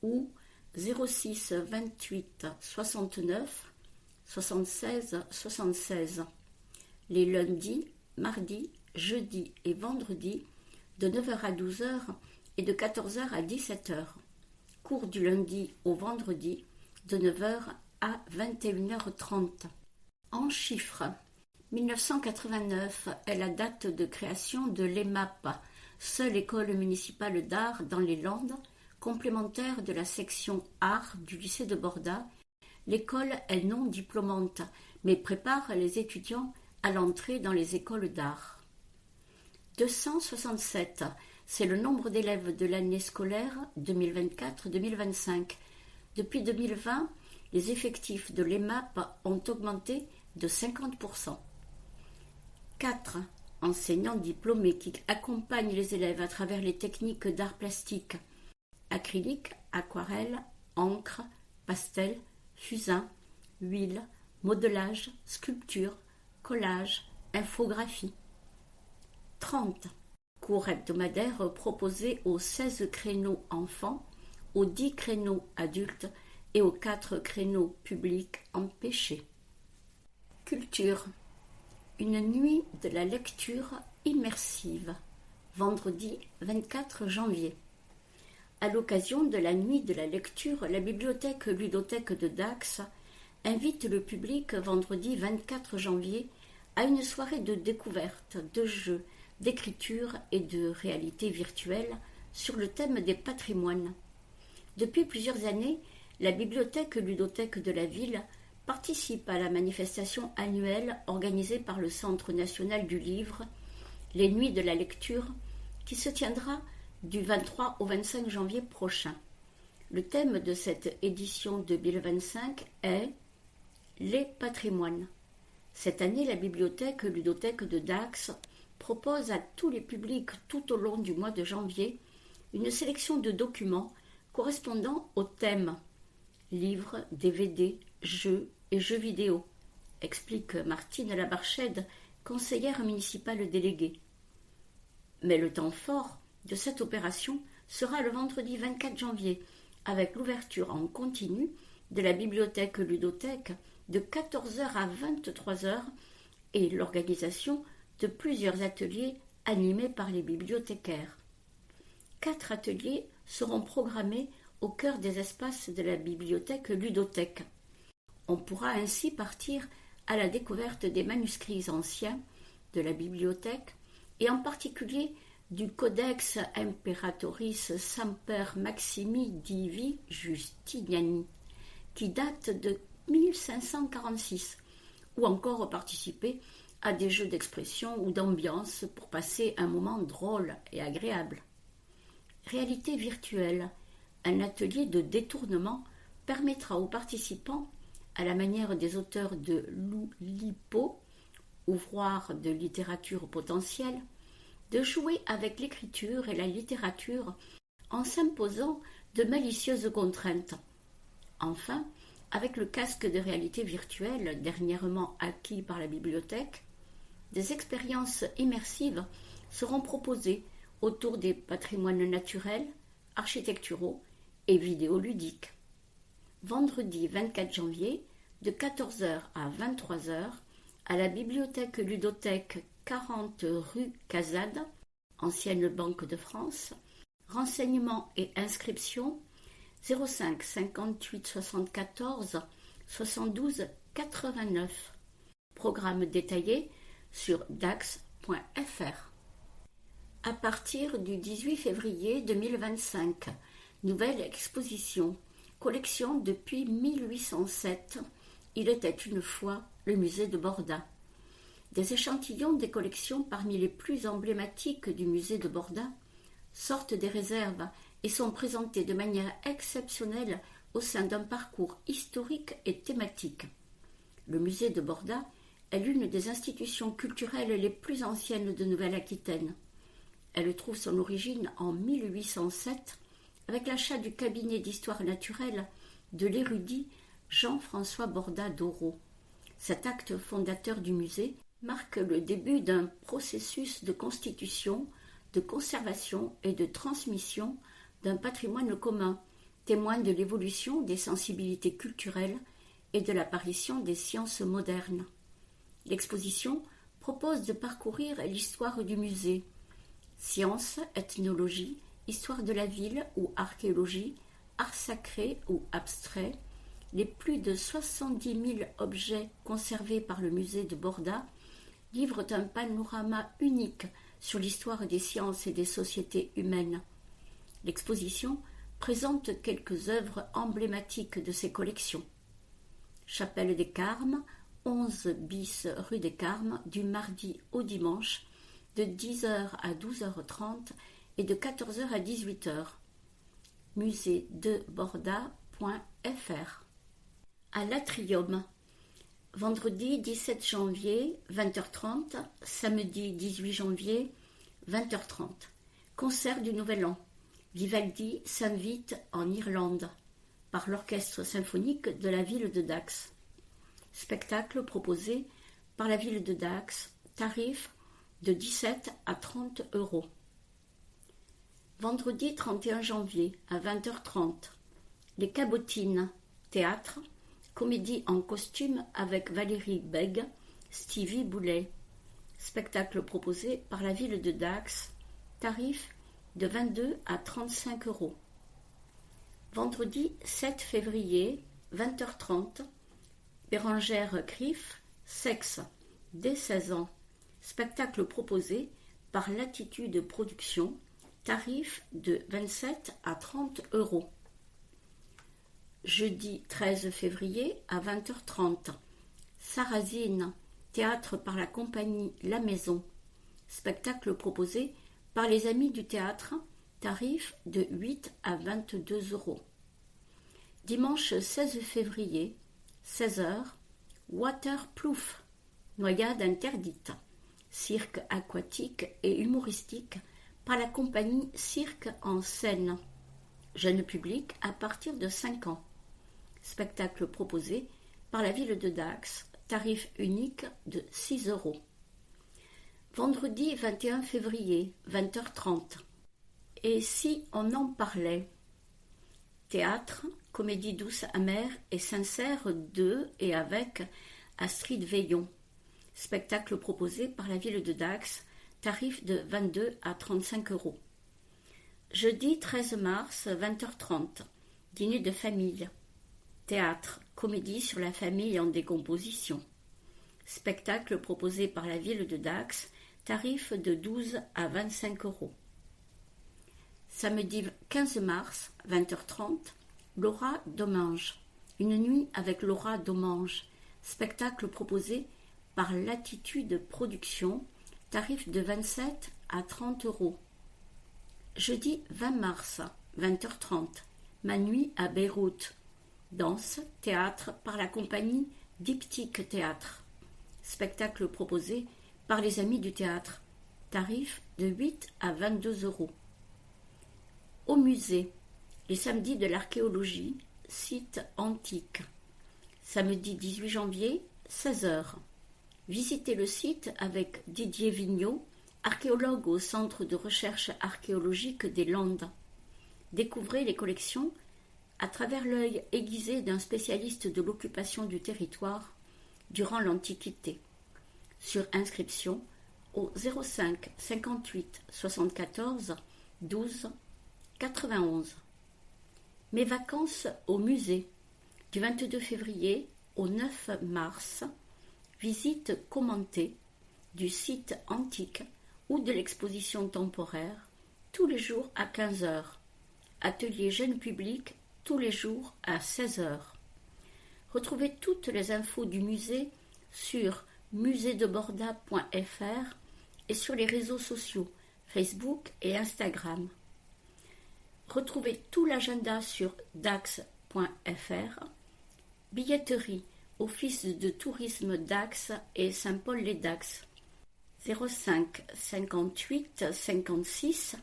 ou 06 28 69 76 76. Les lundis, mardis, jeudis et vendredis de 9h à 12h et de 14h à 17h. Cours du lundi au vendredi de 9h à 21h30. En chiffres, 1989 est la date de création de l'EMAP, seule école municipale d'art dans les Landes, complémentaire de la section art du lycée de Borda. L'école est non diplômante, mais prépare les étudiants à l'entrée dans les écoles d'art. 267, c'est le nombre d'élèves de l'année scolaire 2024-2025. Depuis 2020, les effectifs de l'EMAP ont augmenté de 50%. 4 enseignants diplômés qui accompagnent les élèves à travers les techniques d'art plastique: acrylique, aquarelle, encre, pastel, fusain, huile, modelage, sculpture, collage, infographie. 30 cours hebdomadaires proposés aux 16 créneaux enfants, aux 10 créneaux adultes et aux 4 créneaux publics empêchés. Culture. Une nuit de la lecture immersive, vendredi 24 janvier. À l'occasion de la nuit de la lecture, la bibliothèque ludothèque de Dax invite le public vendredi 24 janvier à une soirée de découverte, de jeux, d'écriture et de réalité virtuelle sur le thème des patrimoines. Depuis plusieurs années, la bibliothèque ludothèque de la ville participe à la manifestation annuelle organisée par le Centre national du livre, les Nuits de la lecture, qui se tiendra du 23 au 25 janvier prochain. Le thème de cette édition 2025 est « Les patrimoines ». Cette année, la bibliothèque ludothèque de Dax propose à tous les publics tout au long du mois de janvier une sélection de documents correspondant au thème « Livres, DVD, jeux et jeux vidéo », explique Martine Labarchède, conseillère municipale déléguée. Mais le temps fort de cette opération sera le vendredi 24 janvier, avec l'ouverture en continu de la bibliothèque ludothèque de 14h à 23h et l'organisation de plusieurs ateliers animés par les bibliothécaires. 4 ateliers seront programmés au cœur des espaces de la bibliothèque ludothèque. On pourra ainsi partir à la découverte des manuscrits anciens de la bibliothèque, et en particulier du Codex Imperatoris Semper Maximi Divi Justiniani, qui date de 1546, ou encore participer à des jeux d'expression ou d'ambiance pour passer un moment drôle et agréable. Réalité virtuelle, un atelier de détournement permettra aux participants, à la manière des auteurs de l'Oulipo, ouvroir de littérature potentielle, de jouer avec l'écriture et la littérature en s'imposant de malicieuses contraintes. Enfin, avec le casque de réalité virtuelle dernièrement acquis par la bibliothèque, des expériences immersives seront proposées autour des patrimoines naturels, architecturaux et vidéoludiques. Vendredi 24 janvier, de 14 h à 23 h, à la bibliothèque ludothèque 40 rue Casade, ancienne Banque de France. Renseignements et inscriptions 05 58 74 72 89. Programme détaillé sur dax.fr. À partir du 18 février 2025, nouvelle exposition, collection depuis 1807, il était une fois le musée de Borda. Des échantillons des collections parmi les plus emblématiques du musée de Borda sortent des réserves et sont présentés de manière exceptionnelle au sein d'un parcours historique et thématique. Le musée de Borda est l'une des institutions culturelles les plus anciennes de Nouvelle-Aquitaine. Elle trouve son origine en 1807 avec l'achat du cabinet d'histoire naturelle de l'érudit Jean-François Borda d'Aureau. Cet acte fondateur du musée marque le début d'un processus de constitution, de conservation et de transmission d'un patrimoine commun, témoin de l'évolution des sensibilités culturelles et de l'apparition des sciences modernes. L'exposition propose de parcourir l'histoire du musée. Sciences, ethnologie, histoire de la ville ou archéologie, art sacré ou abstrait, les plus de 70 000 objets conservés par le musée de Borda livrent un panorama unique sur l'histoire des sciences et des sociétés humaines. L'exposition présente quelques œuvres emblématiques de ces collections. Chapelle des Carmes, 11 bis rue des Carmes, du mardi au dimanche, de 10 h à 12h30 et de 14 h à 18 h. muséedeborda.fr. À l'Atrium, vendredi 17 janvier, 20h30, samedi 18 janvier, 20h30. Concert du Nouvel An. Vivaldi s'invite en Irlande par l'Orchestre symphonique de la ville de Dax. Spectacle proposé par la ville de Dax, tarif de 17 à 30 €. Vendredi 31 janvier à 20h30, Les Cabotines, théâtre, comédie en costume avec Valérie Bègue, Stevie Boulet. Spectacle proposé par la ville de Dax, tarif de 22 à 35 €. Vendredi 7 février, 20h30, Bérangère Criff, Sexe, dès 16 ans. Spectacle proposé par Latitude Production, tarif de 27 à 30 €. Jeudi 13 février à 20h30, Sarrazine, théâtre par la compagnie La Maison. Spectacle proposé par les Amis du théâtre, tarif de 8 à 22 €. Dimanche 16 février, 16 h, Waterplouf, noyade interdite. Cirque aquatique et humoristique par la compagnie Cirque en Seine. Jeune public à partir de 5 ans. Spectacle proposé par la ville de Dax, tarif unique de 6 €. Vendredi 21 février, 20h30. Et si on en parlait? Théâtre, comédie douce, amère et sincère de et avec Astrid Veillon. Spectacle proposé par la ville de Dax, tarif de 22 à 35 €. Jeudi 13 mars, 20h30, dîner de famille. Théâtre, comédie sur la famille en décomposition. Spectacle proposé par la ville de Dax, tarif de 12 à 25 euros. Samedi 15 mars, 20h30, Laura Domange. Une nuit avec Laura Domange. Spectacle proposé par Latitude Productions, tarif de 27 à 30 euros. Jeudi 20 mars, 20h30, Ma nuit à Beyrouth. Danse, théâtre par la compagnie Diptyque Théâtre. Spectacle proposé par les Amis du Théâtre. Tarif de 8 à 22 euros. Au musée, les samedis de l'archéologie, site antique. Samedi 18 janvier, 16h. Visitez le site avec Didier Vigneault, archéologue au Centre de recherche archéologique des Landes. Découvrez les collections à travers l'œil aiguisé d'un spécialiste de l'occupation du territoire durant l'Antiquité. Sur inscription au 05 58 74 12 91. Mes vacances au musée. Du 22 février au 9 mars. Visite commentée du site antique ou de l'exposition temporaire tous les jours à 15h. Atelier jeune public tous les jours à 16h. Retrouvez toutes les infos du musée sur musédeborda.fr et sur les réseaux sociaux Facebook et Instagram. Retrouvez tout l'agenda sur dax.fr. Billetterie, Office de tourisme Dax et Saint-Paul-les-Dax. 05 58 56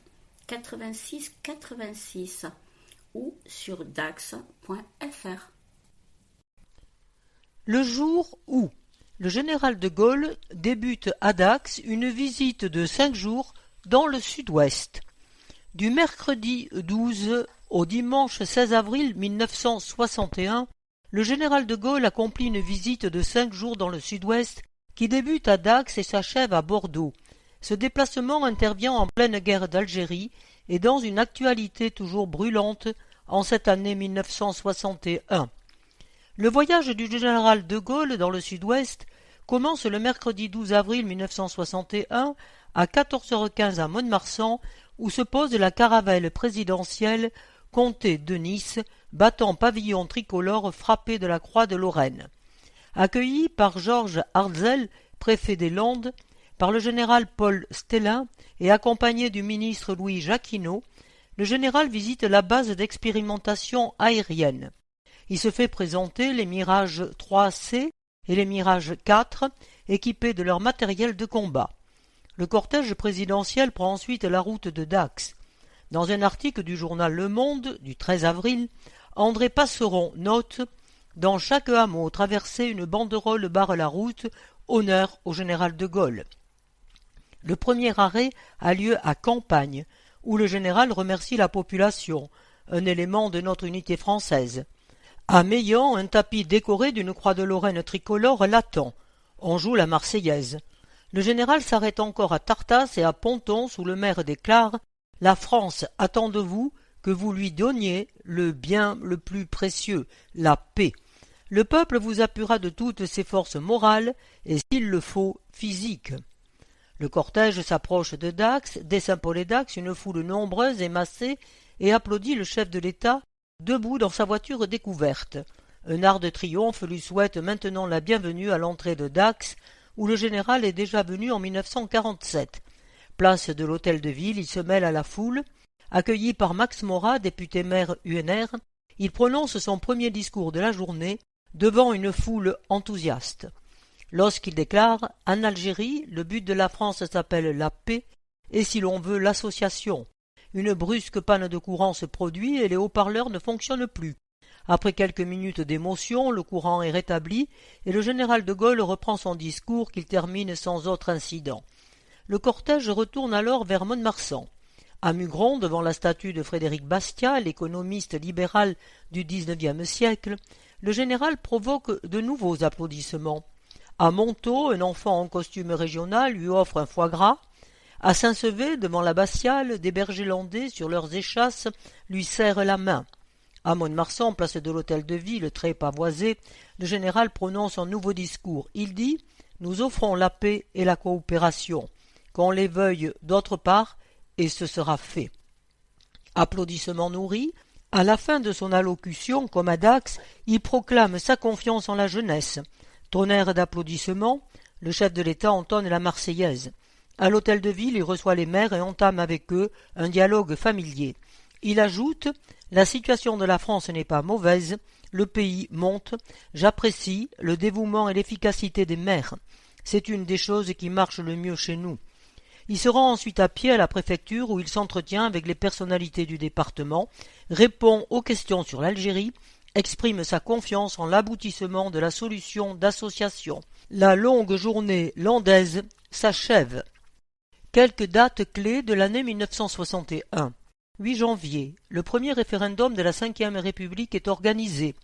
86 86 ou sur dax.fr. Le jour où le général de Gaulle débute à Dax une visite de 5 jours dans le sud-ouest. Du mercredi 12 au dimanche 16 avril 1961, le général de Gaulle accomplit une visite de 5 jours dans le sud-ouest qui débute à Dax et s'achève à Bordeaux. Ce déplacement intervient en pleine guerre d'Algérie et dans une actualité toujours brûlante en cette année 1961. Le voyage du général de Gaulle dans le sud-ouest commence le mercredi 12 avril 1961 à 14h15 à Mont-de-Marsan, où se pose la caravelle présidentielle comté de Nice, battant pavillon tricolore frappé de la croix de Lorraine. Accueilli par Georges Hartzel, préfet des Landes, par le général Paul Stellin et accompagné du ministre Louis Jacquinot, le général visite la base d'expérimentation aérienne. Il se fait présenter les Mirage 3C et les Mirage 4, équipés de leur matériel de combat. Le cortège présidentiel prend ensuite la route de Dax. Dans un article du journal Le Monde du 13 avril, André Passeron note « Dans chaque hameau traversé, une banderole barre la route, honneur au général de Gaulle ». Le premier arrêt a lieu à Campagne, où le général remercie la population, un élément de notre unité française. À Meillan, un tapis décoré d'une croix de Lorraine tricolore l'attend. On joue la Marseillaise. Le général s'arrête encore à Tartas et à Ponton, où le maire déclare « La France attend de vous que vous lui donniez le bien le plus précieux, la paix. Le peuple vous appuiera de toutes ses forces morales et, s'il le faut, physiques. » Le cortège s'approche de Dax, dès Saint-Paul-et-Dax, une foule nombreuse et massée, et applaudit le chef de l'État, debout dans sa voiture découverte. Un art de triomphe lui souhaite maintenant la bienvenue à l'entrée de Dax, où le général est déjà venu en 1947. Place de l'Hôtel de Ville, il se mêle à la foule. Accueilli par Max Morat, député maire UNR, il prononce son premier discours de la journée devant une foule enthousiaste. Lorsqu'il déclare « En Algérie, le but de la France s'appelle la paix et, si l'on veut, l'association ». Une brusque panne de courant se produit et les haut-parleurs ne fonctionnent plus. Après quelques minutes d'émotion, le courant est rétabli et le général de Gaulle reprend son discours qu'il termine sans autre incident. Le cortège retourne alors vers Mont-de-Marsan. À Mugron, devant la statue de Frédéric Bastiat, l'économiste libéral du XIXe siècle, le général provoque de nouveaux applaudissements. À Montaut, un enfant en costume régional lui offre un foie gras. À Saint-Sevé, devant la Batiale, des bergers landais sur leurs échasses lui serrent la main. À Mont-de-Marsan, place de l'Hôtel de Ville, très pavoisé, le général prononce un nouveau discours. Il dit « Nous offrons la paix et la coopération. qu'on les veuille d'autre part, et ce sera fait. Applaudissements nourris. À la fin de son allocution, comme à Dax, il proclame sa confiance en la jeunesse. Tonnerre d'applaudissements, le chef de l'État entonne la Marseillaise. À l'hôtel de ville, il reçoit les maires et entame avec eux un dialogue familier. Il ajoute « La situation de la France n'est pas mauvaise, le pays monte, j'apprécie le dévouement et l'efficacité des maires. C'est une des choses qui marche le mieux chez nous. » Il se rend ensuite à pied à la préfecture où il s'entretient avec les personnalités du département, répond aux questions sur l'Algérie, exprime sa confiance en l'aboutissement de la solution d'association. La longue journée landaise s'achève. Quelques dates clés de l'année 1961. 8 janvier, le premier référendum de la Ve République est organisé.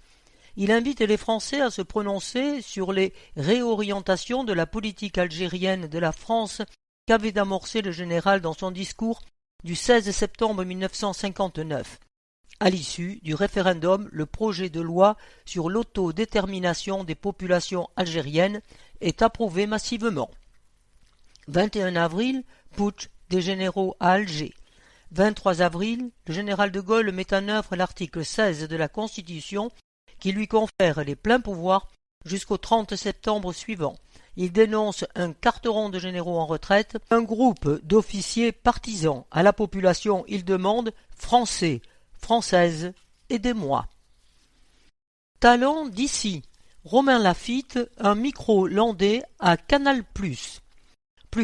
Il invite les Français à se prononcer sur les réorientations de la politique algérienne de la France qu'avait amorcé le général dans son discours du 16 septembre 1959. À l'issue du référendum, le projet de loi sur l'autodétermination des populations algériennes est approuvé massivement. 21 avril, putsch des généraux à Alger. 23 avril, le général de Gaulle met en œuvre l'article 16 de la Constitution qui lui confère les pleins pouvoirs jusqu'au 30 septembre suivant. Il dénonce un carteron de généraux en retraite, un groupe d'officiers partisans. À la population, il demande « Français, Françaises, aidez-moi ». Talent d'ici. Romain Lafitte, un micro landais à Canal+. Plus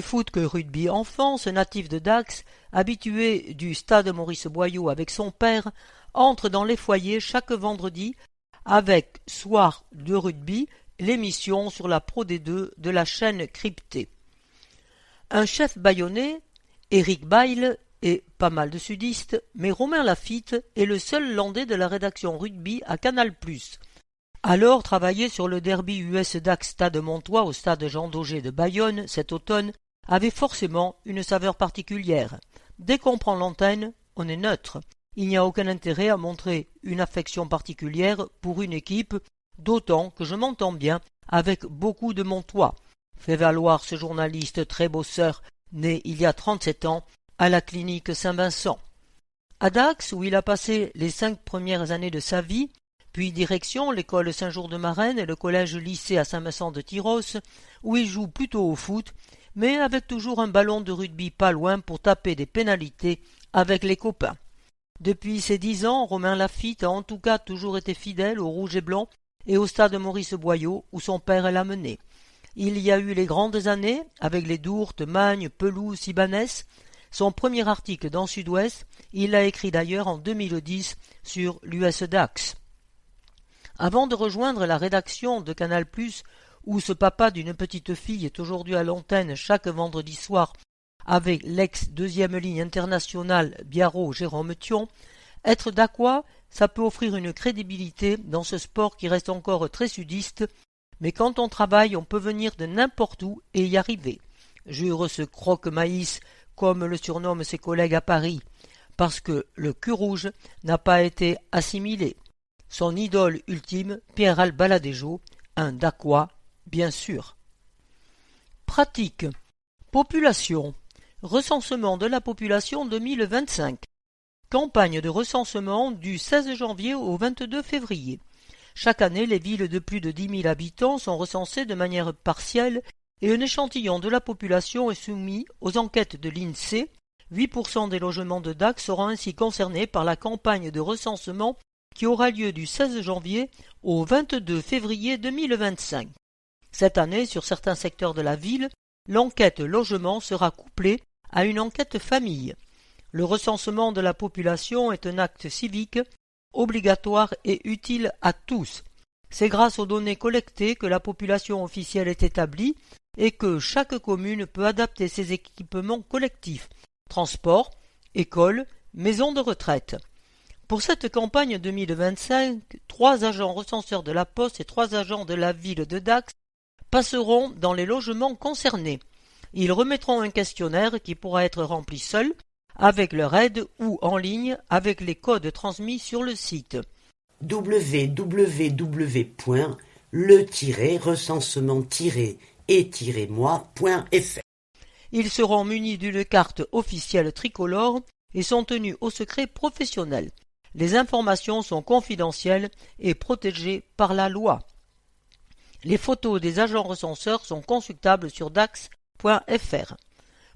foot que rugby enfant, ce natif de Dax, habitué du stade Maurice Boyau avec son père, entre dans les foyers chaque vendredi avec Soir de rugby, l'émission sur la Pro D2 de la chaîne cryptée. Un chef bayonnais, Éric Bayle, et pas mal de sudistes, mais Romain Lafitte est le seul landais de la rédaction rugby à Canal+. Alors travailler sur le derby US Dax Stade Montois au stade Jean Daugé de Bayonne cet automne avait forcément une saveur particulière. Dès qu'on prend l'antenne, on est neutre. Il n'y a aucun intérêt à montrer une affection particulière pour une équipe, d'autant que je m'entends bien avec beaucoup de Montois, fait valoir ce journaliste très bosseur, né il y a 37 ans, à la clinique Saint-Vincent. À Dax, où il a passé les 5 premières années de sa vie, puis direction l'école Saint-Jour-de-Marennes et le collège-lycée à Saint-Vincent-de-Tyros, où il joue plutôt au foot, mais avec toujours un ballon de rugby pas loin pour taper des pénalités avec les copains. Depuis ses 10 ans, Romain Lafitte a en tout cas toujours été fidèle au rouge et blanc et au stade Maurice Boyau où son père l'a mené. Il y a eu les grandes années avec les Dourtes, Magnes, Pelouse, Ibanez. Son premier article dans Sud-Ouest, il l'a écrit d'ailleurs en 2010 sur l'US Dax. Avant de rejoindre la rédaction de Canal+, où ce papa d'une petite fille est aujourd'hui à l'antenne chaque vendredi soir avec l'ex-deuxième ligne internationale Biarrot-Jérôme Thion, être dacquois, ça peut offrir une crédibilité dans ce sport qui reste encore très sudiste, mais quand on travaille, on peut venir de n'importe où et y arriver. Jure ce croque-maïs, comme le surnomment ses collègues à Paris, parce que le cul rouge n'a pas été assimilé. Son idole ultime, Pierre Albaladejo, un dacquois, bien sûr. Pratique. Population. Recensement de la population 2025. Campagne de recensement du 16 janvier au 22 février. Chaque année, les villes de plus de 10 000 habitants sont recensées de manière partielle et un échantillon de la population est soumis aux enquêtes de l'INSEE. 8% des logements de Dax seront ainsi concernés par la campagne de recensement qui aura lieu du 16 janvier au 22 février 2025. Cette année, sur certains secteurs de la ville, l'enquête logement sera couplée à une enquête famille. Le recensement de la population est un acte civique, obligatoire et utile à tous. C'est grâce aux données collectées que la population officielle est établie et que chaque commune peut adapter ses équipements collectifs, transports, écoles, maisons de retraite. Pour cette campagne 2025, 3 agents recenseurs de la Poste et 3 agents de la ville de Dax passeront dans les logements concernés. Ils remettront un questionnaire qui pourra être rempli seul, avec leur aide ou en ligne avec les codes transmis sur le site. www.le-recensement-et-moi.fr Ils seront munis d'une carte officielle tricolore et sont tenus au secret professionnel. Les informations sont confidentielles et protégées par la loi. Les photos des agents recenseurs sont consultables sur dax.fr.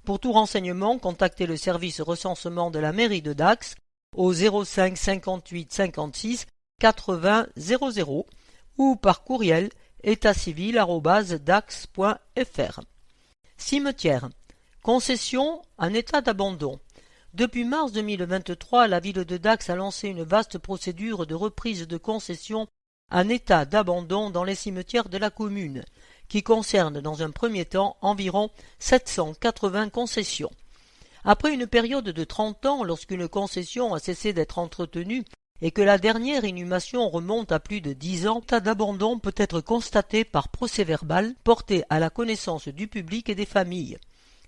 Pour tout renseignement, contactez le service recensement de la mairie de Dax au 05 58 56 80 00 ou par courriel étatcivil@dax.fr. Cimetière. Concession en état d'abandon. Depuis mars 2023, la ville de Dax a lancé une vaste procédure de reprise de concession en état d'abandon dans les cimetières de la commune, qui concerne dans un premier temps environ 780 concessions. Après une période de 30 ans, lorsqu'une concession a cessé d'être entretenue et que la dernière inhumation remonte à plus de 10 ans, l'état d'abandon peut être constaté par procès-verbal porté à la connaissance du public et des familles.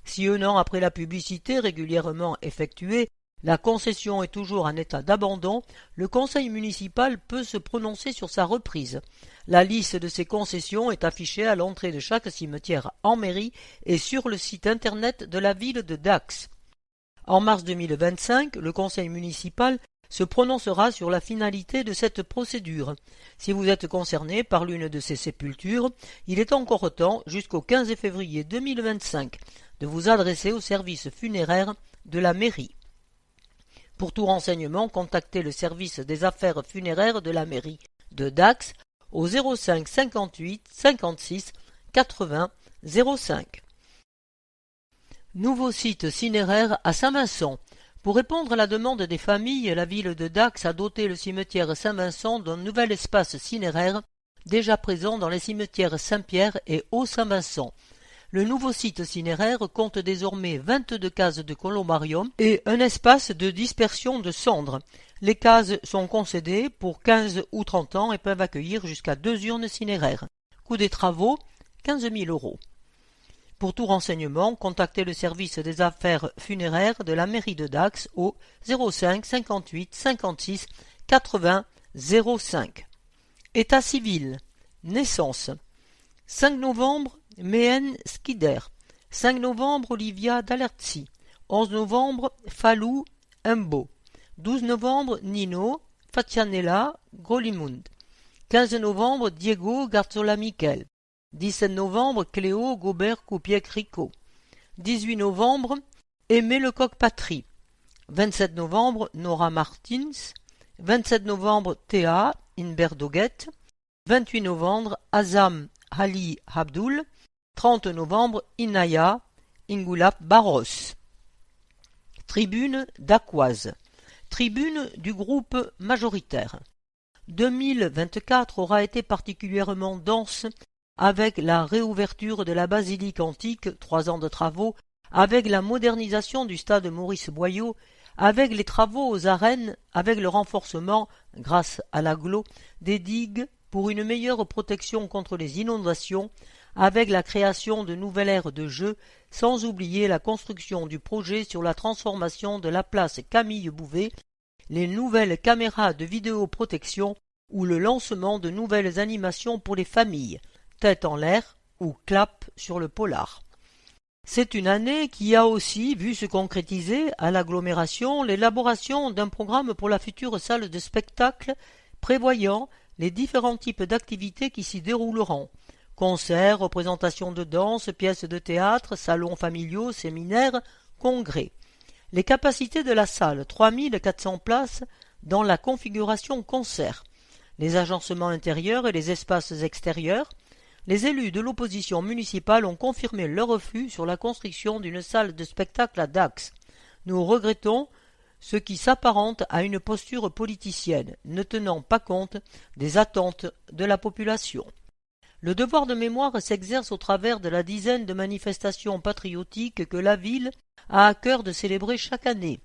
Si un an après la publicité régulièrement effectuée, la concession est toujours en état d'abandon, le conseil municipal peut se prononcer sur sa reprise. La liste de ces concessions est affichée à l'entrée de chaque cimetière en mairie et sur le site internet de la ville de Dax. En mars 2025, le conseil municipal se prononcera sur la finalité de cette procédure. Si vous êtes concerné par l'une de ces sépultures, il est encore temps, jusqu'au 15 février 2025, de vous adresser au service funéraire de la mairie. Pour tout renseignement, contactez le service des affaires funéraires de la mairie de Dax au 05 58 56 80 05. Nouveau site cinéraire à Saint-Vincent. Pour répondre à la demande des familles, la ville de Dax a doté le cimetière Saint-Vincent d'un nouvel espace cinéraire déjà présent dans les cimetières Saint-Pierre et Haut-Saint-Vincent. Le nouveau site cinéraire compte désormais 22 cases de columbarium et un espace de dispersion de cendres. Les cases sont concédées pour 15 ou 30 ans et peuvent accueillir jusqu'à 2 urnes cinéraires. Coût des travaux, 15 000 €. Pour tout renseignement, contactez le service des affaires funéraires de la mairie de Dax au 05 58 56 80 05. État civil. Naissance. 5 novembre, Mehen Skider. 5 novembre, Olivia Dalerzi. 11 novembre, Falou Mbo. 12 novembre, Nino Fatianella Grolimund. 15 novembre, Diego Garzola Miquel. 17 novembre, Cléo Gobert Coupiec-Rico. 18 novembre, Aimé Lecoq Patry. 27 novembre, Nora Martins. 27 novembre, Théa Inberdoguet. 28 novembre, Azam Ali Abdul. 30 novembre, Inaya Ingulap Barros. Tribune d'Aquoise. Tribune du groupe majoritaire. 2024 aura été particulièrement dense avec la réouverture de la basilique antique, 3 ans de travaux, avec la modernisation du stade Maurice Boyau, avec les travaux aux arènes, avec le renforcement, grâce à l'agglo, des digues pour une meilleure protection contre les inondations, avec la création de nouvelles aires de jeu, sans oublier la construction du projet sur la transformation de la place Camille Bouvet, les nouvelles caméras de vidéoprotection ou le lancement de nouvelles animations pour les familles, tête en l'air ou clap sur le polar. C'est une année qui a aussi vu se concrétiser à l'agglomération l'élaboration d'un programme pour la future salle de spectacle prévoyant les différents types d'activités qui s'y dérouleront. Concerts, représentations de danse, pièces de théâtre, salons familiaux, séminaires, congrès. Les capacités de la salle, 3400 places dans la configuration concert. Les agencements intérieurs et les espaces extérieurs. Les élus de l'opposition municipale ont confirmé leur refus sur la construction d'une salle de spectacle à Dax. Nous regrettons ce qui s'apparente à une posture politicienne, ne tenant pas compte des attentes de la population. Le devoir de mémoire s'exerce au travers de la dizaine de manifestations patriotiques que la ville a à cœur de célébrer chaque année.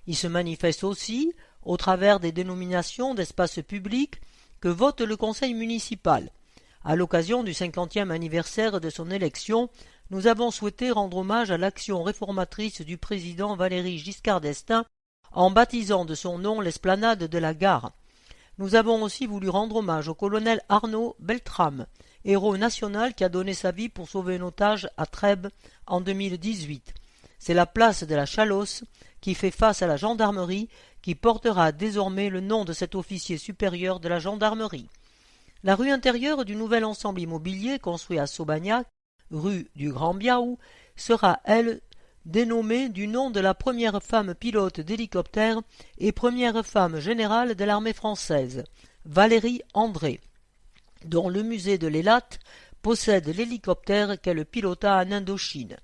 Il se manifeste aussi au travers des dénominations d'espaces publics que vote le conseil municipal. À l'occasion du 50e anniversaire de son élection, nous avons souhaité rendre hommage à l'action réformatrice du président Valéry Giscard d'Estaing en baptisant de son nom l'esplanade de la gare. Nous avons aussi voulu rendre hommage au colonel Arnaud Beltrame, héros national qui a donné sa vie pour sauver un otage à Trèbes en 2018. C'est la place de la Chalosse qui fait face à la gendarmerie qui portera désormais le nom de cet officier supérieur de la gendarmerie. La rue intérieure du nouvel ensemble immobilier construit à Saubagnac, rue du Grand Biaou, sera, elle, dénommée du nom de la première femme pilote d'hélicoptère et première femme générale de l'armée française, Valérie André, dont le musée de l'Élat possède l'hélicoptère qu'elle pilota en Indochine.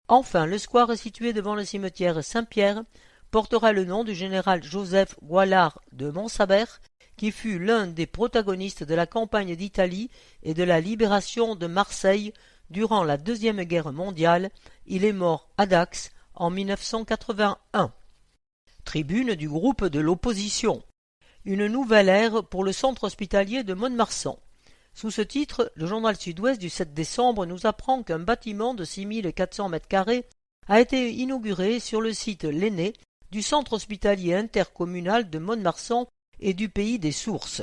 Enfin, le square situé devant le cimetière Saint-Pierre portera le nom du général Joseph Goillard de Montsabert, qui fut l'un des protagonistes de la campagne d'Italie et de la libération de Marseille durant la Deuxième Guerre mondiale. Il est mort à Dax en 1981. Tribune du groupe de l'opposition. Une nouvelle ère pour le centre hospitalier de Mont-de-Marsan. Sous ce titre, le journal Sud-Ouest du 7 décembre nous apprend qu'un bâtiment de 6400 m² a été inauguré sur le site Lenné du centre hospitalier intercommunal de Mont-de-Marsan et du Pays des Sources.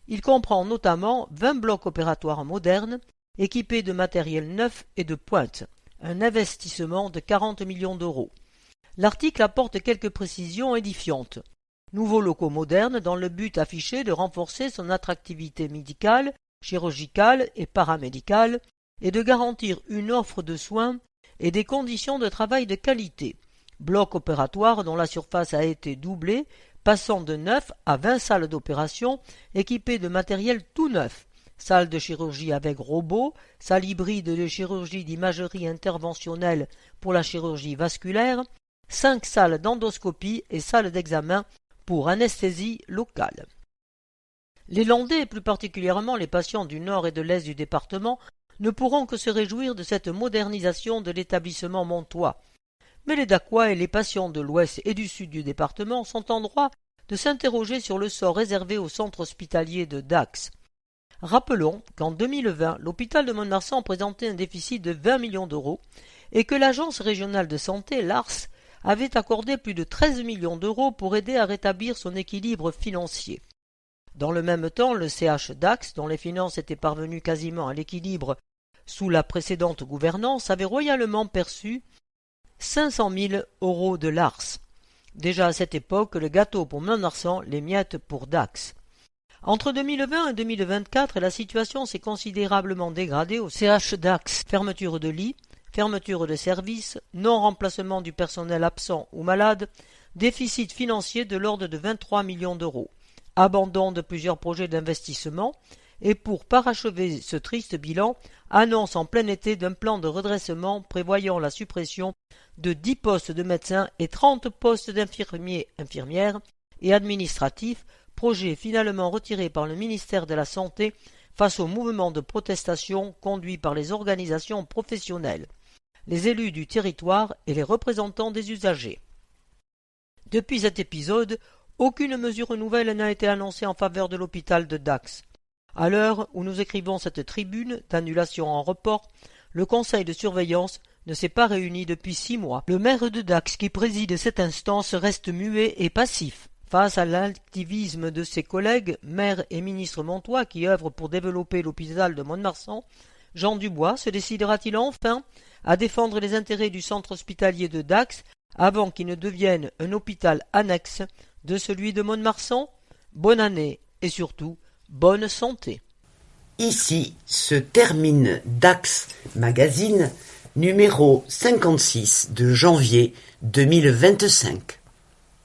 Il comprend notamment 20 blocs opératoires modernes, équipés de matériel neuf et de pointe, un investissement de 40 millions d'euros. L'article apporte quelques précisions édifiantes. Nouveaux locaux modernes dans le but affiché de renforcer son attractivité médicale, chirurgicale et paramédicale, et de garantir une offre de soins et des conditions de travail de qualité. Bloc opératoire dont la surface a été doublée, passant de 9 à 20 salles d'opération équipées de matériel tout neuf, salle de chirurgie avec robot, salle hybride de chirurgie d'imagerie interventionnelle pour la chirurgie vasculaire, 5 salles d'endoscopie et salles d'examen pour anesthésie locale. Les Landais, et plus particulièrement les patients du nord et de l'est du département, ne pourront que se réjouir de cette modernisation de l'établissement montois. Mais les Dacquois et les patients de l'ouest et du sud du département sont en droit de s'interroger sur le sort réservé au centre hospitalier de Dax. Rappelons qu'en 2020, l'hôpital de Mont-de-Marsan présentait un déficit de 20 millions d'euros et que l'agence régionale de santé, l'ARS, avait accordé plus de 13 millions d'euros pour aider à rétablir son équilibre financier. Dans le même temps, le CH Dax, dont les finances étaient parvenues quasiment à l'équilibre sous la précédente gouvernance, avait royalement perçu 500 000 euros de l'ARS. Déjà à cette époque, le gâteau pour Mont-de-Marsan, les miettes pour Dax. Entre 2020 et 2024, la situation s'est considérablement dégradée au CH Dax. Fermeture de lits, fermeture de services, non-remplacement du personnel absent ou malade, déficit financier de l'ordre de 23 millions d'euros, abandon de plusieurs projets d'investissement, et pour parachever ce triste bilan, annonce en plein été d'un plan de redressement prévoyant la suppression de 10 postes de médecins et 30 postes d'infirmiers-infirmières et administratifs, projet finalement retiré par le ministère de la Santé face au mouvement de protestation conduit par les organisations professionnelles, les élus du territoire et les représentants des usagers. Depuis cet épisode, aucune mesure nouvelle n'a été annoncée en faveur de l'hôpital de Dax. À l'heure où nous écrivons cette tribune d'annulation en report, le conseil de surveillance ne s'est pas réuni depuis 6 mois. Le maire de Dax qui préside cette instance reste muet et passif. Face à l'activisme de ses collègues, maires et ministres montois qui œuvrent pour développer l'hôpital de Mont-de-Marsan, Jean Dubois se décidera-t-il enfin à défendre les intérêts du centre hospitalier de Dax avant qu'il ne devienne un hôpital annexe de celui de Mont-de-Marsan? Bonne année et surtout, bonne santé. Ici se termine Dax Magazine numéro 56 de janvier 2025.